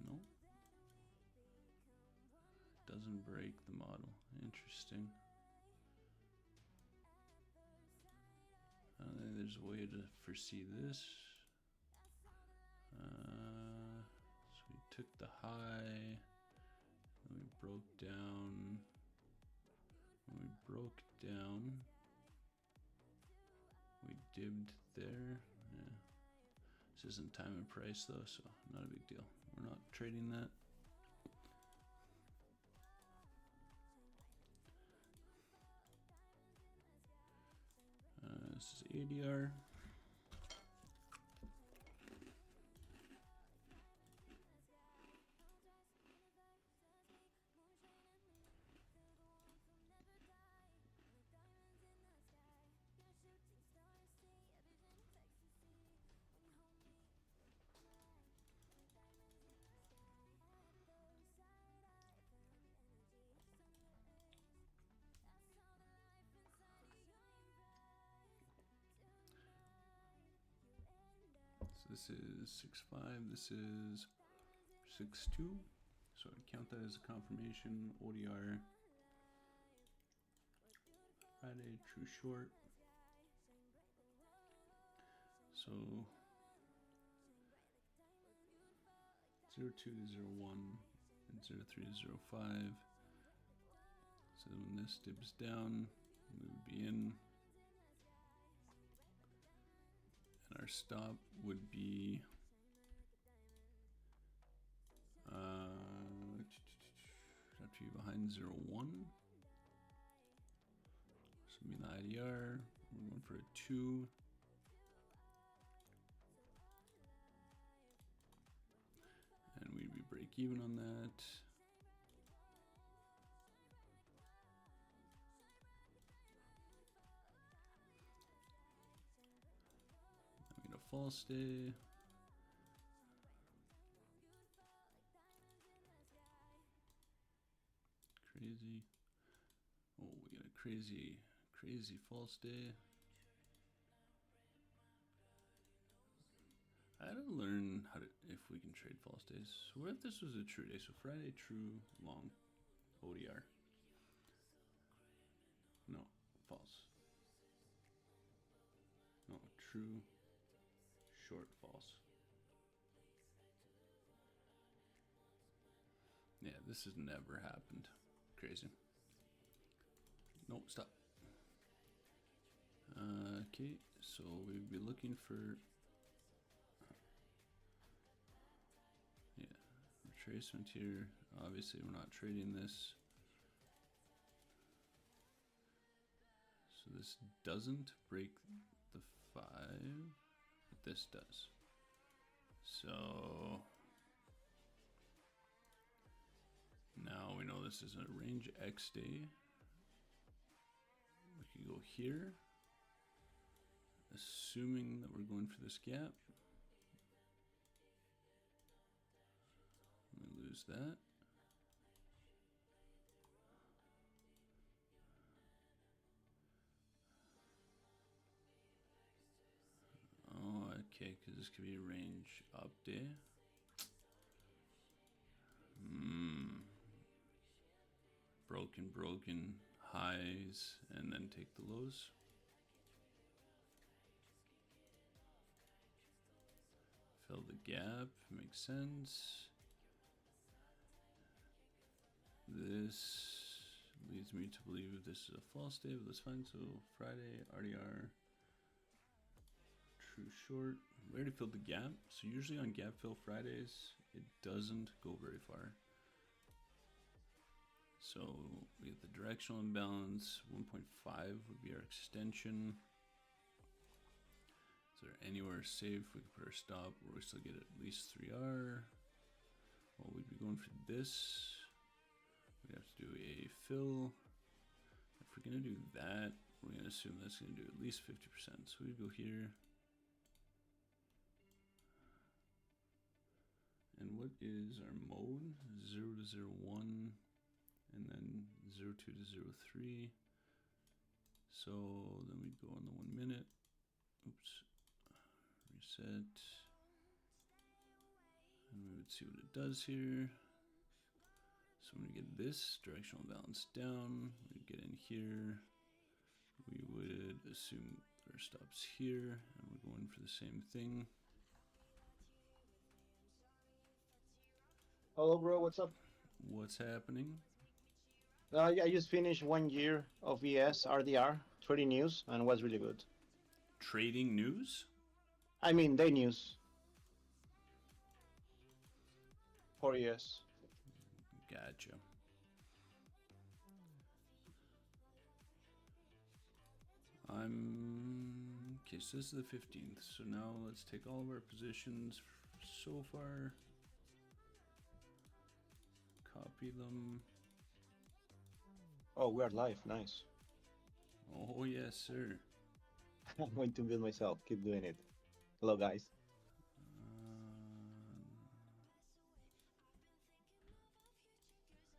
Nope. Doesn't break the model. Interesting. I don't think there's a way to foresee this. So we took the high, and we broke down. When we broke down, we dibbed there. Yeah. This isn't time and price though, so not a big deal. We're not trading that. This is ADR. this is 6-5, this is 6-2. So I'd count that as a confirmation. ODR. Friday, true short. So 02 to 01 and 03 to 05. So when this dips down, we would be in. And our stop would be have to be behind 01. So be the IDR. We're going for a 2. And we'd be break even on that. We get a false day. Crazy. Oh, we got a crazy false day. I gotta learn how to, if we can trade false days. So what if this was a true day? So Friday, true, long, ODR. No, false. No, true, short, false. Yeah, this has never happened. Crazy. No, stop. Okay, so we'd be looking for retracement here. Obviously, we're not trading this. So this doesn't break the 5, but this does. So now we know this is a range X day. We can go here, assuming that we're going for this gap. We lose that. Oh, okay, because this could be a range up day. Broken highs, and then take the lows. Fill the gap, makes sense. This leads me to believe this is a false day, but that's fine. So Friday, RDR, true short. We already filled the gap. So usually on gap fill Fridays, it doesn't go very far. So we get the directional imbalance. 1.5 would be our extension. Is there anywhere safe we can put our stop where we still get at least 3R? Well, we'd be going for this. We have to do a fill. If we're gonna do that, we're gonna assume that's gonna do at least 50%. So we go here. And what is our mode? 0 to 01, and then 02 to 03. So then we go on the 1 minute. Oops. Reset. And we would see what it does here. So when we get this directional balance down, we get in here. We would assume our stops here, and we're going for the same thing. Hello, bro. What's up? What's happening? I just finished 1 year of ES RDR trading news, and was really good. Trading news? I mean, day news for ES. Gotcha. Okay, so this is the 15th. So now let's take all of our positions so far. Copy them. Oh, we are live. Nice. Oh, yes, sir. I'm going to build myself. Keep doing it. Hello, guys.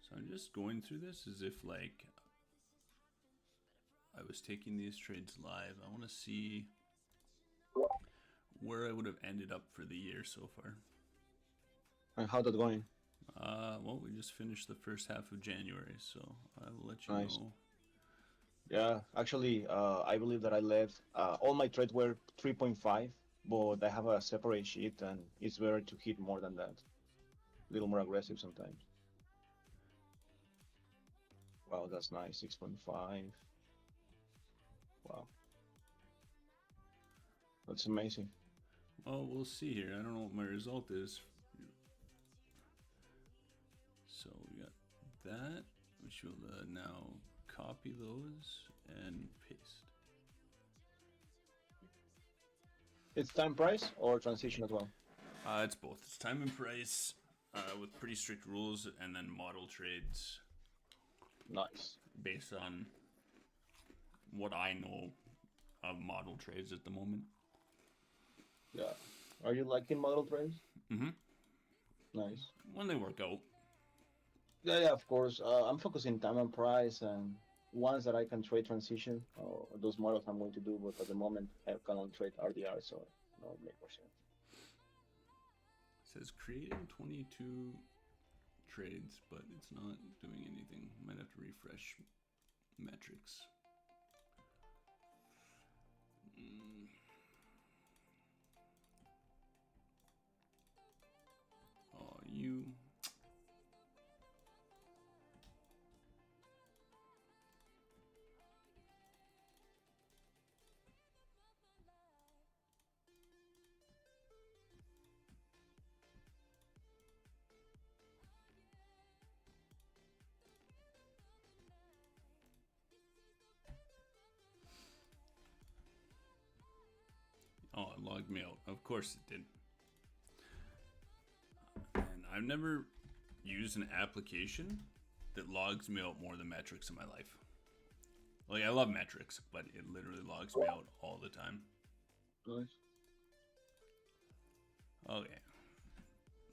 So I'm just going through this as if like I was taking these trades live. I want to see where I would have ended up for the year so far. And how that going? Well, we just finished the first half of January, so I will let you Nice. know. Yeah, actually, I believe that I left. All my trades were 3.5, but I have a separate sheet, and it's better to hit more than that. A little more aggressive sometimes. Wow, that's nice. 6.5. Wow, that's amazing. Well, we'll see here. I don't know what my result is. So we got that. We should now copy those and paste. It's time price or transition as well? It's both. It's time and price with pretty strict rules, and then model trades Nice. based on what I know of model trades at the moment. Yeah. Are you liking model trades? Mm-hmm. Nice. When they work out. Yeah, yeah, of course. I'm focusing time and price and ones that I can trade transition. Those models I'm going to do, but at the moment I can only trade RDR, so no make more sense. It says creating 22 trades, but it's not doing anything. Might have to refresh metrics. Oh, you. Oh, it logged me out. Of course it did. And I've never used an application that logs me out more than metrics in my life. Like, I love metrics, but it literally logs me out all the time. Nice. Okay.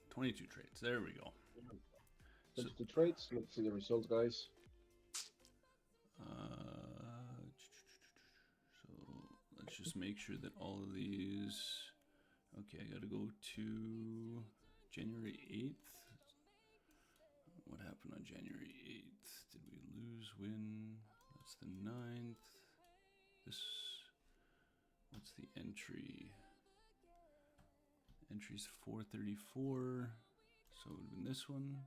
22 trades. There we go. So, the trades. Let's see the results, guys. So let's just make sure that all of these. Okay, I gotta go to January 8th. What happened on January 8th? Did we lose, win? That's the 9th. This. What's the entry? Entry's 434. So it would have been this one.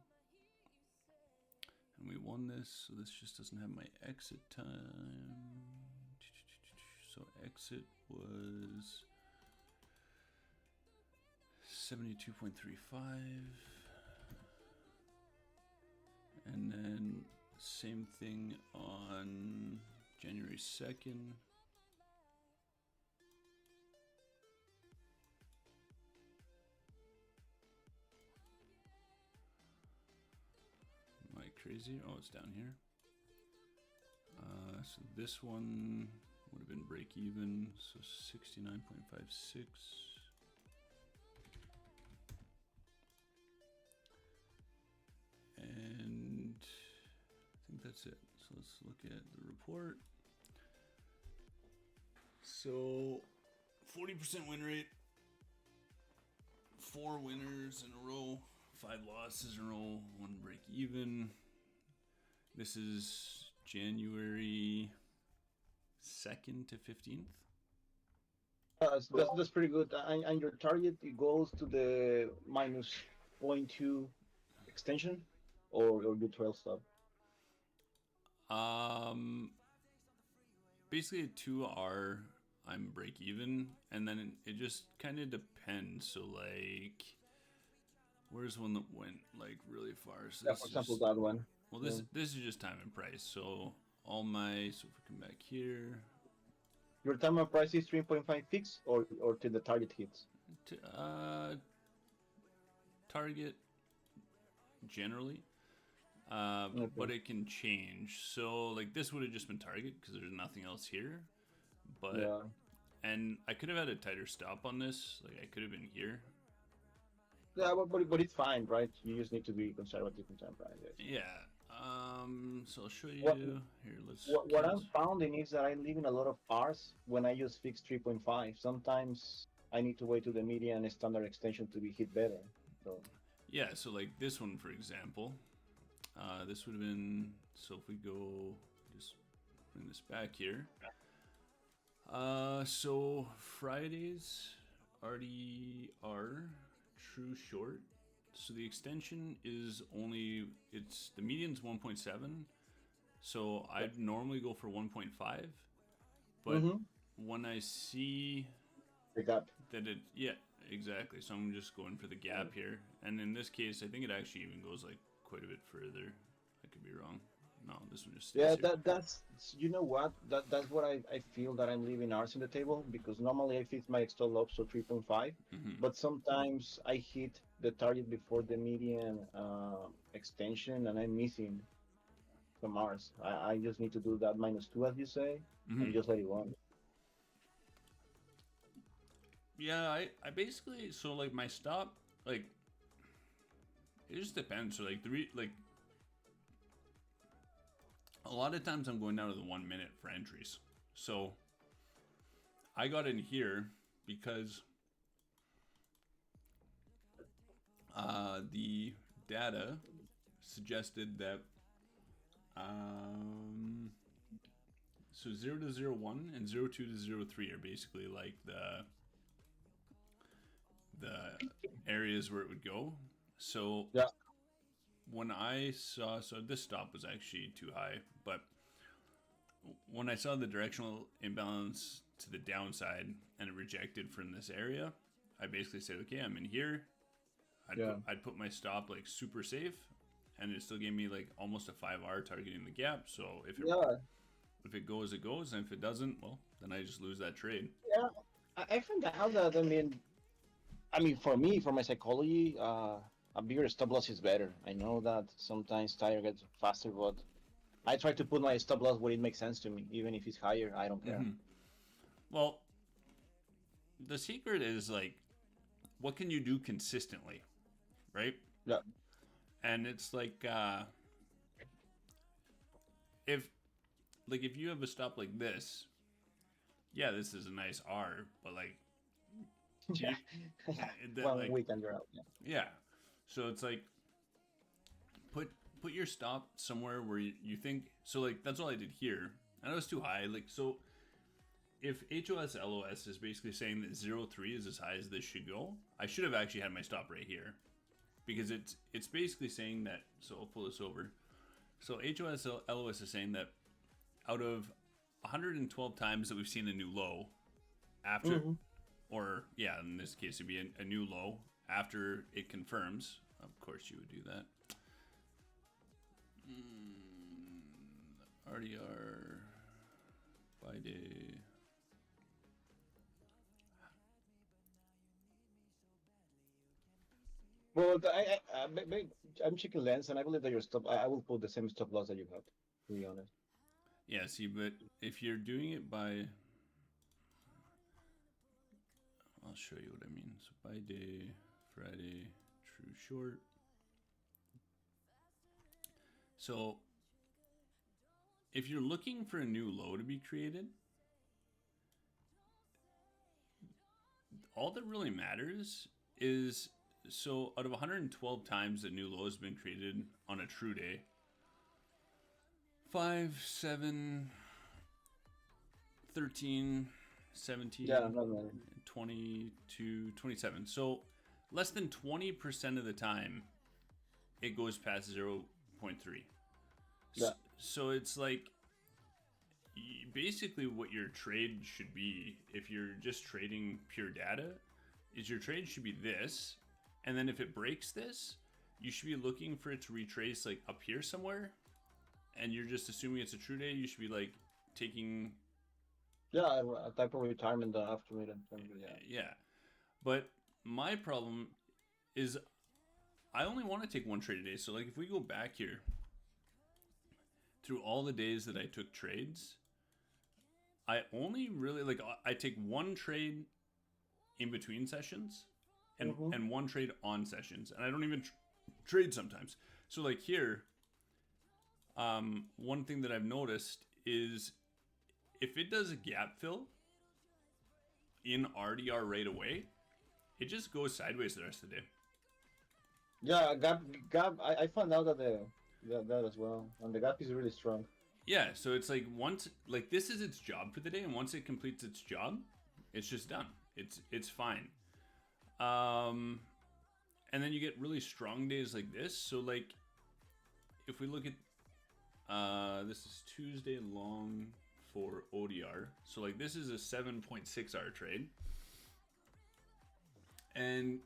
And we won this, so this just doesn't have my exit time. So exit was 72.35. And then same thing on January 2nd. Am I crazy? Oh, it's down here. So this one would have been break even, so 69.56. And I think that's it. So let's look at the report. So 40% win rate, 4 winners in a row, 5 losses in a row, 1 break even. This is January 2nd to 15th. That's pretty good. And your target, it goes to the minus 0.2 extension, or you 12 stop. Basically at 2R I'm break even, and then it just kind of depends. So like, where's one that went like really far? So Yeah, for example, that one. Well, this is just time and price. So all my, so if we come back here, Your time and price is 3.5 fix, or till the target hits. Target generally, Okay. but it can change. So like this would have just been target because there's nothing else here. But Yeah. and I could have had a tighter stop on this. Like I could have been here. Yeah, but it's fine, right? You just need to be conservative in time price. Yeah. So I'll show you What- here. Let's. What I'm finding is that I live in a lot of R's when I use fixed 3.5. Sometimes I need to wait to the median standard extension to be hit better. So Yeah, so like this one, for example, this would have been, so if we go, just bring this back here. So Fridays already are true short. So the extension is only, it's, the median's 1.7. So yeah. I'd normally go for 1.5. But Mm-hmm. when I see The gap. that it, yeah, exactly. So I'm just going for the gap here. And in this case, I think it actually even goes like quite a bit further. I could be wrong. No, this one just stays Yeah, here. that's you know what that's what I feel that I'm leaving ours in the table because normally I fit my stop loss to 3.5, Mm-hmm. but sometimes I hit the target before the median extension and I'm missing from ours. I just need to do that -2 as you say Mm-hmm. and just let it run. Yeah, I basically, so like my stop, like it just depends. So like like a lot of times I'm going down to the 1 minute for entries. So I got in here because the data suggested that so 0 to 0 1 and 0 2 to 0 3 are basically like the areas where it would go. So Yeah, when I saw, so this stop was actually too high, but when I saw the directional imbalance to the downside and it rejected from this area, I basically said, okay, I'm in here. yeah, I'd put my stop like super safe, and it still gave me like almost a 5R targeting the gap. So yeah, if it goes, it goes, and if it doesn't, well, then I just lose that trade. yeah. I found out that I mean for me for my psychology a bigger stop loss is better. I know that sometimes tire gets faster, but I try to put my stop loss where it makes sense to me, even if it's higher. I don't care. Mm-hmm. Well, the secret is like, what can you do consistently, right? Yeah. And it's like, if if you have a stop like this, yeah, this is a nice R, but like, do Yeah. you, that One like, week and you're out. Yeah. yeah. So it's like, put put your stop somewhere where you think, so like that's all I did here. I know it's too high. Like, so if HOS LOS is basically saying that 0 3 is as high as this should go, I should have actually had my stop right here, because it's basically saying that. So I'll pull this over. So HOS LOS is saying that out of 112 times that we've seen a new low after, Mm-hmm. or yeah, in this case it'd be a new low after it confirms. Of course you would do that. RDR by day. Well, I'm checking lens, and I believe that your stop. I will put the same stop loss that you have. To be honest. Yeah, see, but if you're doing it by, I'll show you what I mean. So by day, Friday, true short. So if you're looking for a new low to be created, all that really matters is, so out of 112 times that new low has been created on a true day, 5, 7, 13, 17, Yeah, no, no. 22, 27. So less than 20% of the time it goes past 0.3. Yeah, So it's like, basically what your trade should be, if you're just trading pure data, is your trade should be this, and then if it breaks this, you should be looking for it to retrace like up here somewhere, and you're just assuming it's a true day. You should be like taking, yeah, a type of retirement after it. Yeah, yeah. But my problem is I only want to take one trade a day. So like if we go back here through all the days that I took trades, I only really, like, I take one trade in between sessions, mm-hmm. and one trade on sessions, and I don't even trade sometimes. So like here, one thing that I've noticed is if it does a gap fill, in RDR right away, it just goes sideways the rest of the day. Yeah, gap. I found out that that as well, and the gap is really strong. Yeah, so it's like once like this is its job for the day, and once it completes its job, it's just done. It's fine. And then you get really strong days like this. So like if we look at this is Tuesday long for ODR. So like this is a 7.6 hour trade. And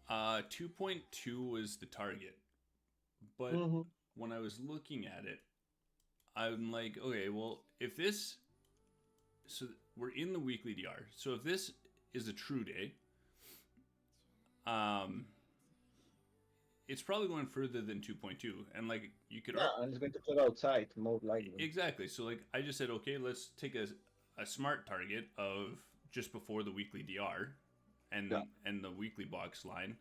2.2 was the target. But when I was looking at it, I'm like, okay, well, if this, so we're in the weekly DR. So if this is a true day, it's probably going further than 2.2. And like you could, and it's going to play outside more likely. Exactly. So like I just said, okay, let's take a smart target of just before the weekly DR and the weekly box line.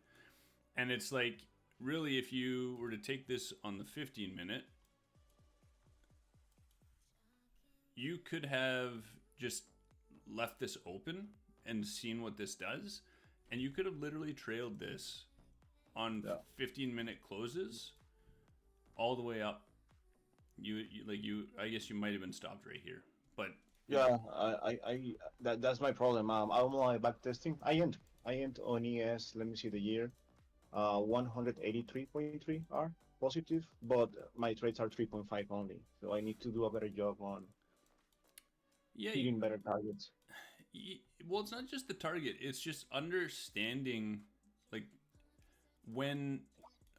And it's like, really, if you were to take this on the 15-minute, you could have just left this open and seen what this does, and you could have literally trailed this on 15-minute closes all the way up. I guess you might have been stopped right here, but yeah, that's my problem. I'm on my back testing. I end on ES. Let me see the year. 183.3 are positive, but my trades are 3.5 only. So I need to do a better job on hitting better targets. Well, it's not just the target; it's just understanding, like when.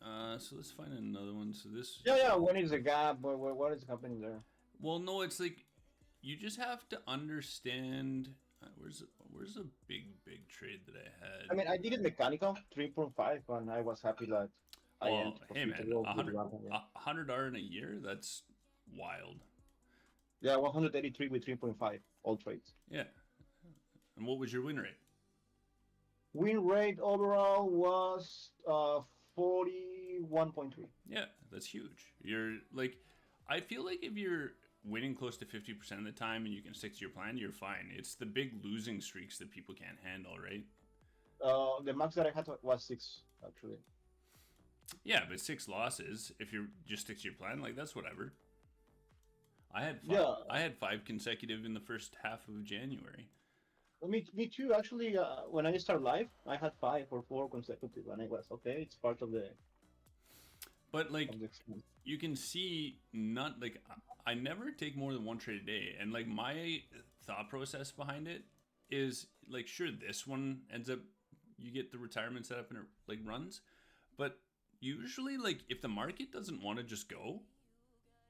So let's find another one. So this. Yeah. When is the gap? What is happening there? Well, no, it's like you just have to understand. Where's a big trade that I had? I mean, I did it mechanical 3.5, and I was happy that I ended. Hey man, 100R in a year? That's wild. Yeah, 183 with 3.5 all trades. Yeah. And what was your win rate? Win rate overall was 41.3. Yeah, that's huge. You're like, I feel like if you're winning close to 50% of the time and you can stick to your plan, you're fine. It's the big losing streaks that people can't handle, right? The max that I had was 6, actually. Yeah, but 6 losses, if you just stick to your plan, like that's whatever. I had 5 consecutive in the first half of January. Well, me too. Actually, when I start live, I had 5 or 4 consecutive, and I was okay. It's part of the. But like, you can see, not like I never take more than 1 trade a day, and like my thought process behind it is like, sure, this one ends up, you get the retirement set up and it like runs, but usually like if the market doesn't want to just go,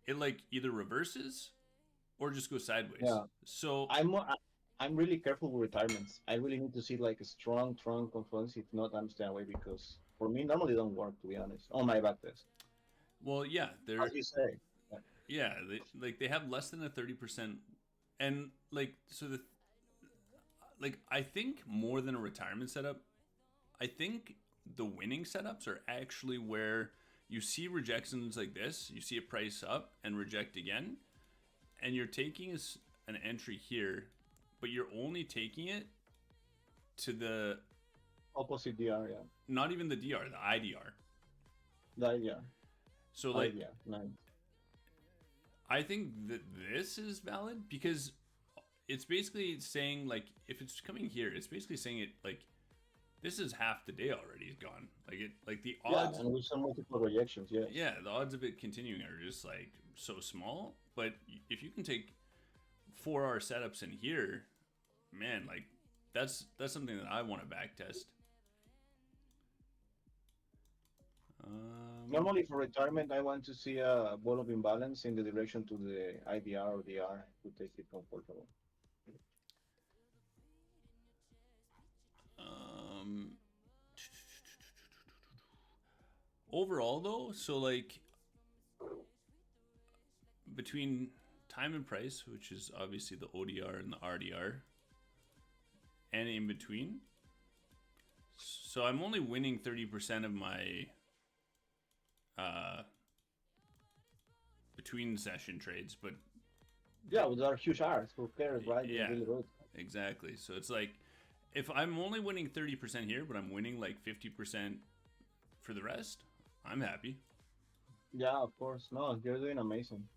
it like either reverses or just goes sideways. Yeah. So I'm really careful with retirements. I really need to see like a strong confluence. If not, I'm staying away, because for me normally don't work, to be honest, on my back test. Well, yeah, they're, as you say. Yeah, they have less than a 30%, and like so the like I think more than a retirement setup, I think the winning setups are actually where you see rejections like this. You see a price up and reject again, and you're taking an entry here, but you're only taking it to the opposite DR, yeah. Not even the DR, the IDR. The IDR. So like, IDR. Nice. I think that this is valid because it's basically saying like if it's coming here, it's basically saying it like this is half the day already gone. Like the odds. Yeah, and with some multiple rejections, yeah. Yeah, the odds of it continuing are just like so small. But if you can take 4-hour setups in here, man, like that's something that I want to back test. Normally for retirement, I want to see a ball of imbalance in the direction to the IDR or DR to take it comfortable. Overall though, so like between time and price, which is obviously the ODR and the RDR, and in between, so I'm only winning 30% of my between session trades, but yeah, well, there are huge R's. Who cares, right? Yeah. Really good. Exactly. So it's like if I'm only winning 30% here, but I'm winning like 50% for the rest, I'm happy. Yeah, of course. No, you're doing amazing.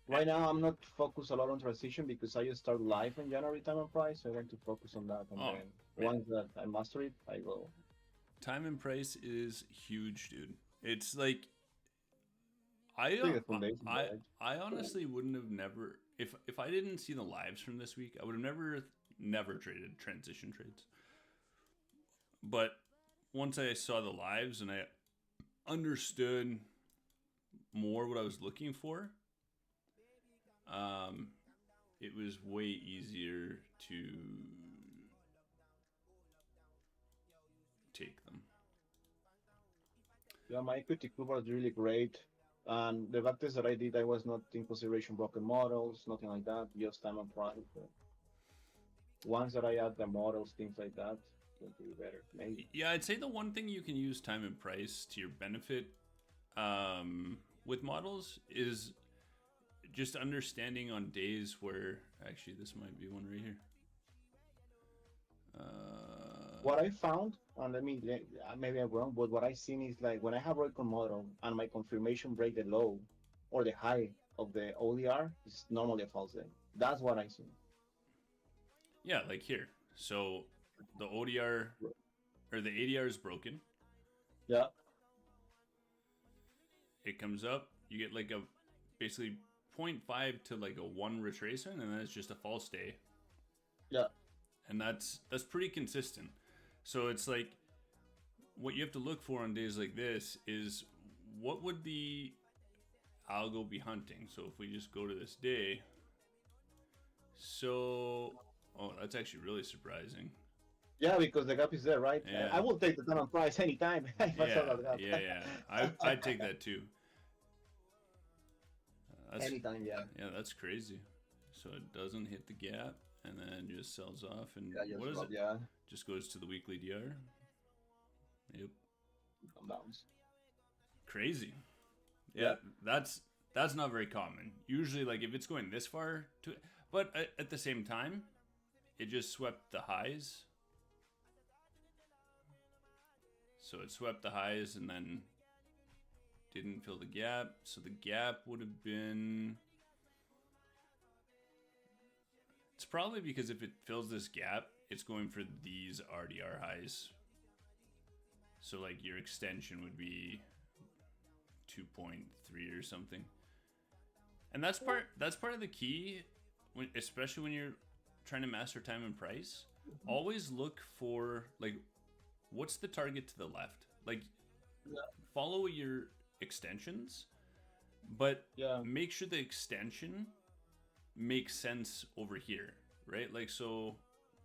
Right now, I'm not focused a lot on transition because I just start live in January time and price. So I want to focus on that, and Oh, then man. once that I master it, I go. Time and price is huge, dude. It's like I It's like uh, the foundation, I right? I honestly wouldn't have never if I didn't see the lives from this week, I would have never traded transition trades. But once I saw the lives and I understood more what I was looking for, um, it was way easier to take them. Yeah, my equity club was really great. And the backtest that I did, I was not in consideration broken models, nothing like that, just time and price. But once that I add the models, things like that, it will be better, maybe. Yeah, I'd say the one thing you can use time and price to your benefit with models is just understanding on days where actually this might be one right here. What I found, and maybe I'm wrong, but what I seen is like when I have broken model and my confirmation break the low or the high of the ODR, it's normally a false day. That's what I see. Yeah, like here. So the ODR or the ADR is broken. Yeah, It comes up. You get like a basically zero point 0.5 to like a 1 retracement, and then it's just a false day. yeah, And that's pretty consistent. So it's like what you have to look for on days like this is what would the algo be hunting. So if we just go to this day, so oh, that's actually really surprising. yeah, because the gap is there, right? I Yeah, will take the time and price anytime if I saw yeah, that gap. yeah. I'd take that too. That's Anytime, yeah. yeah, that's crazy. So it doesn't hit the gap and then just sells off. And Yeah, what just is drop, it? yeah, Just goes to the weekly DR. Yep, come bounce. crazy. Yeah, Yeah, that's not very common. Usually, like if it's going this far to, but at the same time, it just swept the highs. So it swept the highs and then didn't fill the gap. So the gap would have been. It's probably because if it fills this gap, it's going for these RDR highs. So like your extension would be 2.3 or something. And that's part of the key, especially when you're trying to master time and price. Always look for like what's the target to the left. Like follow your extensions, but yeah. make sure the extension makes sense over here, right? Like so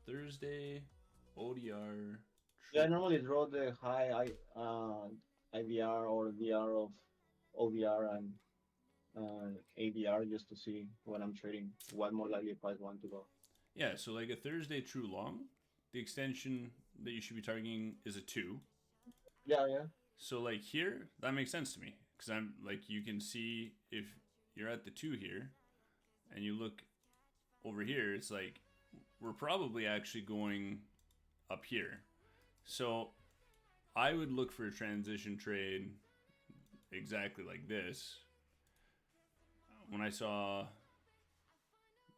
Thursday ODR. Yeah, I normally draw the high IVR or VR of OVR and AVR just to see when I'm trading what more likely if I want to go. Yeah, so like a Thursday true long, the extension that you should be targeting is a 2. Yeah, yeah, So like here, that makes sense to me because I'm like you can see if you're at the 2 here and you look over here, it's like we're probably actually going up here. So I would look for a transition trade exactly like this. When I saw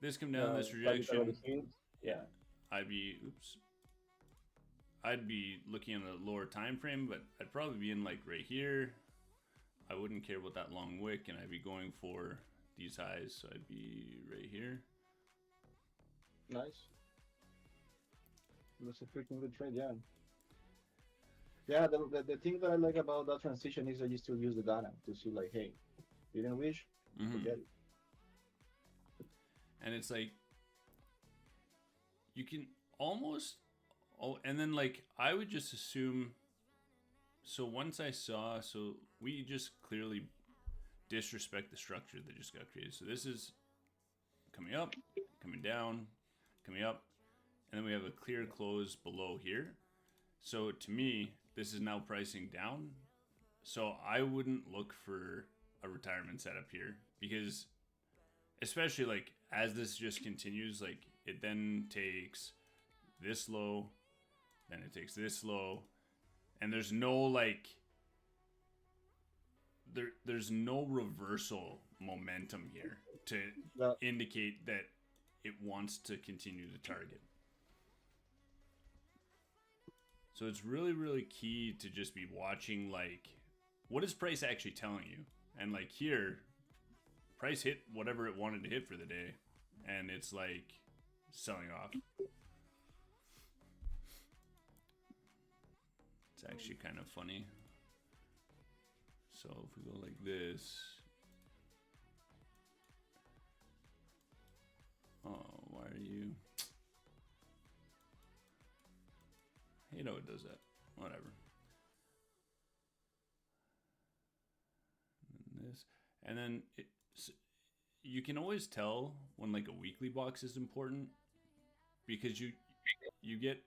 this come down, yeah. this Target already rejection, hit. Yeah, I'd be looking at a lower time frame, but I'd probably be in like right here. I wouldn't care about that long wick, and I'd be going for these highs, so I'd be right here. nice. That's a freaking good trade. Yeah, yeah. The thing that I like about that transition is that you still use the data to see like, hey, you didn't wish, forget it. And it's like you can almost and then like I would just assume. So once I saw, so we just clearly disrespect the structure that just got created. So this is coming up, coming down, coming up, and then we have a clear close below here. So to me, this is now pricing down. So I wouldn't look for a retirement setup here because especially like as this just continues, like it then takes this low, then it takes this low, and there's no like there's no reversal momentum here to Yeah. indicate that it wants to continue to target. So it's really, really key to just be watching, like, what is price actually telling you? And like here, price hit whatever it wanted to hit for the day, and it's like selling off. It's actually kind of funny. So if we go like this, oh, why are you? I hate how it does that. Whatever. And this, and then you can always tell when like a weekly box is important because you get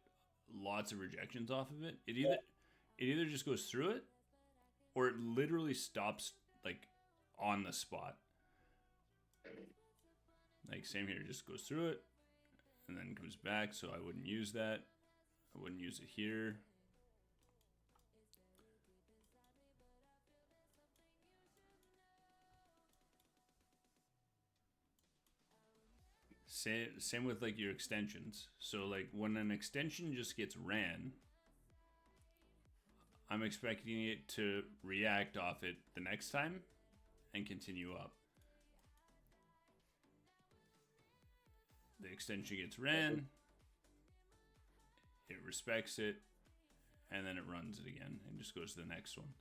lots of rejections off of it. It either just goes through it or it literally stops like on the spot. Like same here, it just goes through it and then comes back, so I wouldn't use that. I wouldn't use it here. Same with like your extensions. So like when an extension just gets ran, I'm expecting it to react off it the next time and continue up. The extension gets ran, it respects it, and then it runs it again and just goes to the next one.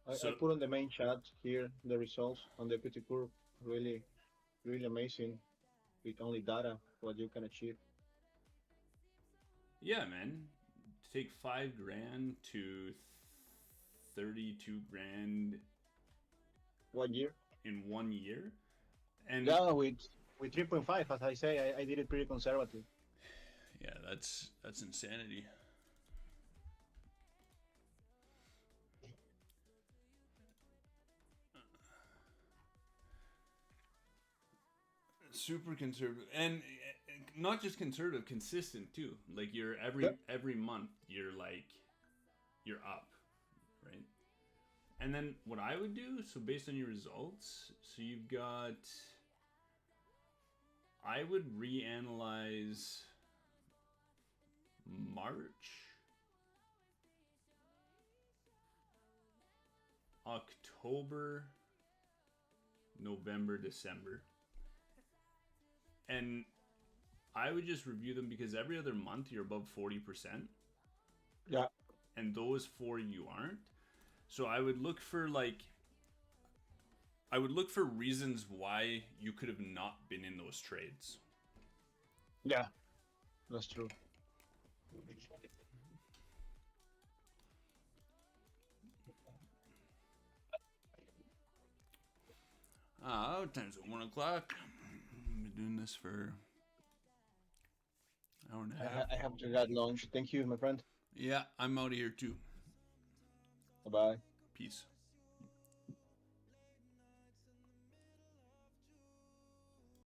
I put on the main chat here the results on the equity curve. Really, really amazing. With only data, what you can achieve. Yeah, man. To take $5,000 to 32 grand 1 year. in 1 year, and yeah, with 3.5, as I say, I did it pretty conservative. Yeah, that's insanity. Super conservative, and not just conservative, consistent too. Like you're every month you're up, right? And then what I would do, so based on your results, so you've got, I would reanalyze March, October, November, December. And I would just review them because every other month you're above 40%. Yeah. And those 4 you aren't. So I would look for reasons why you could have not been in those trades. Yeah, that's true. Time's at 1 o'clock. I've been doing this for an hour and a half. I have to get lunch. Thank you, my friend. Yeah, I'm out of here too. Bye-bye. Peace.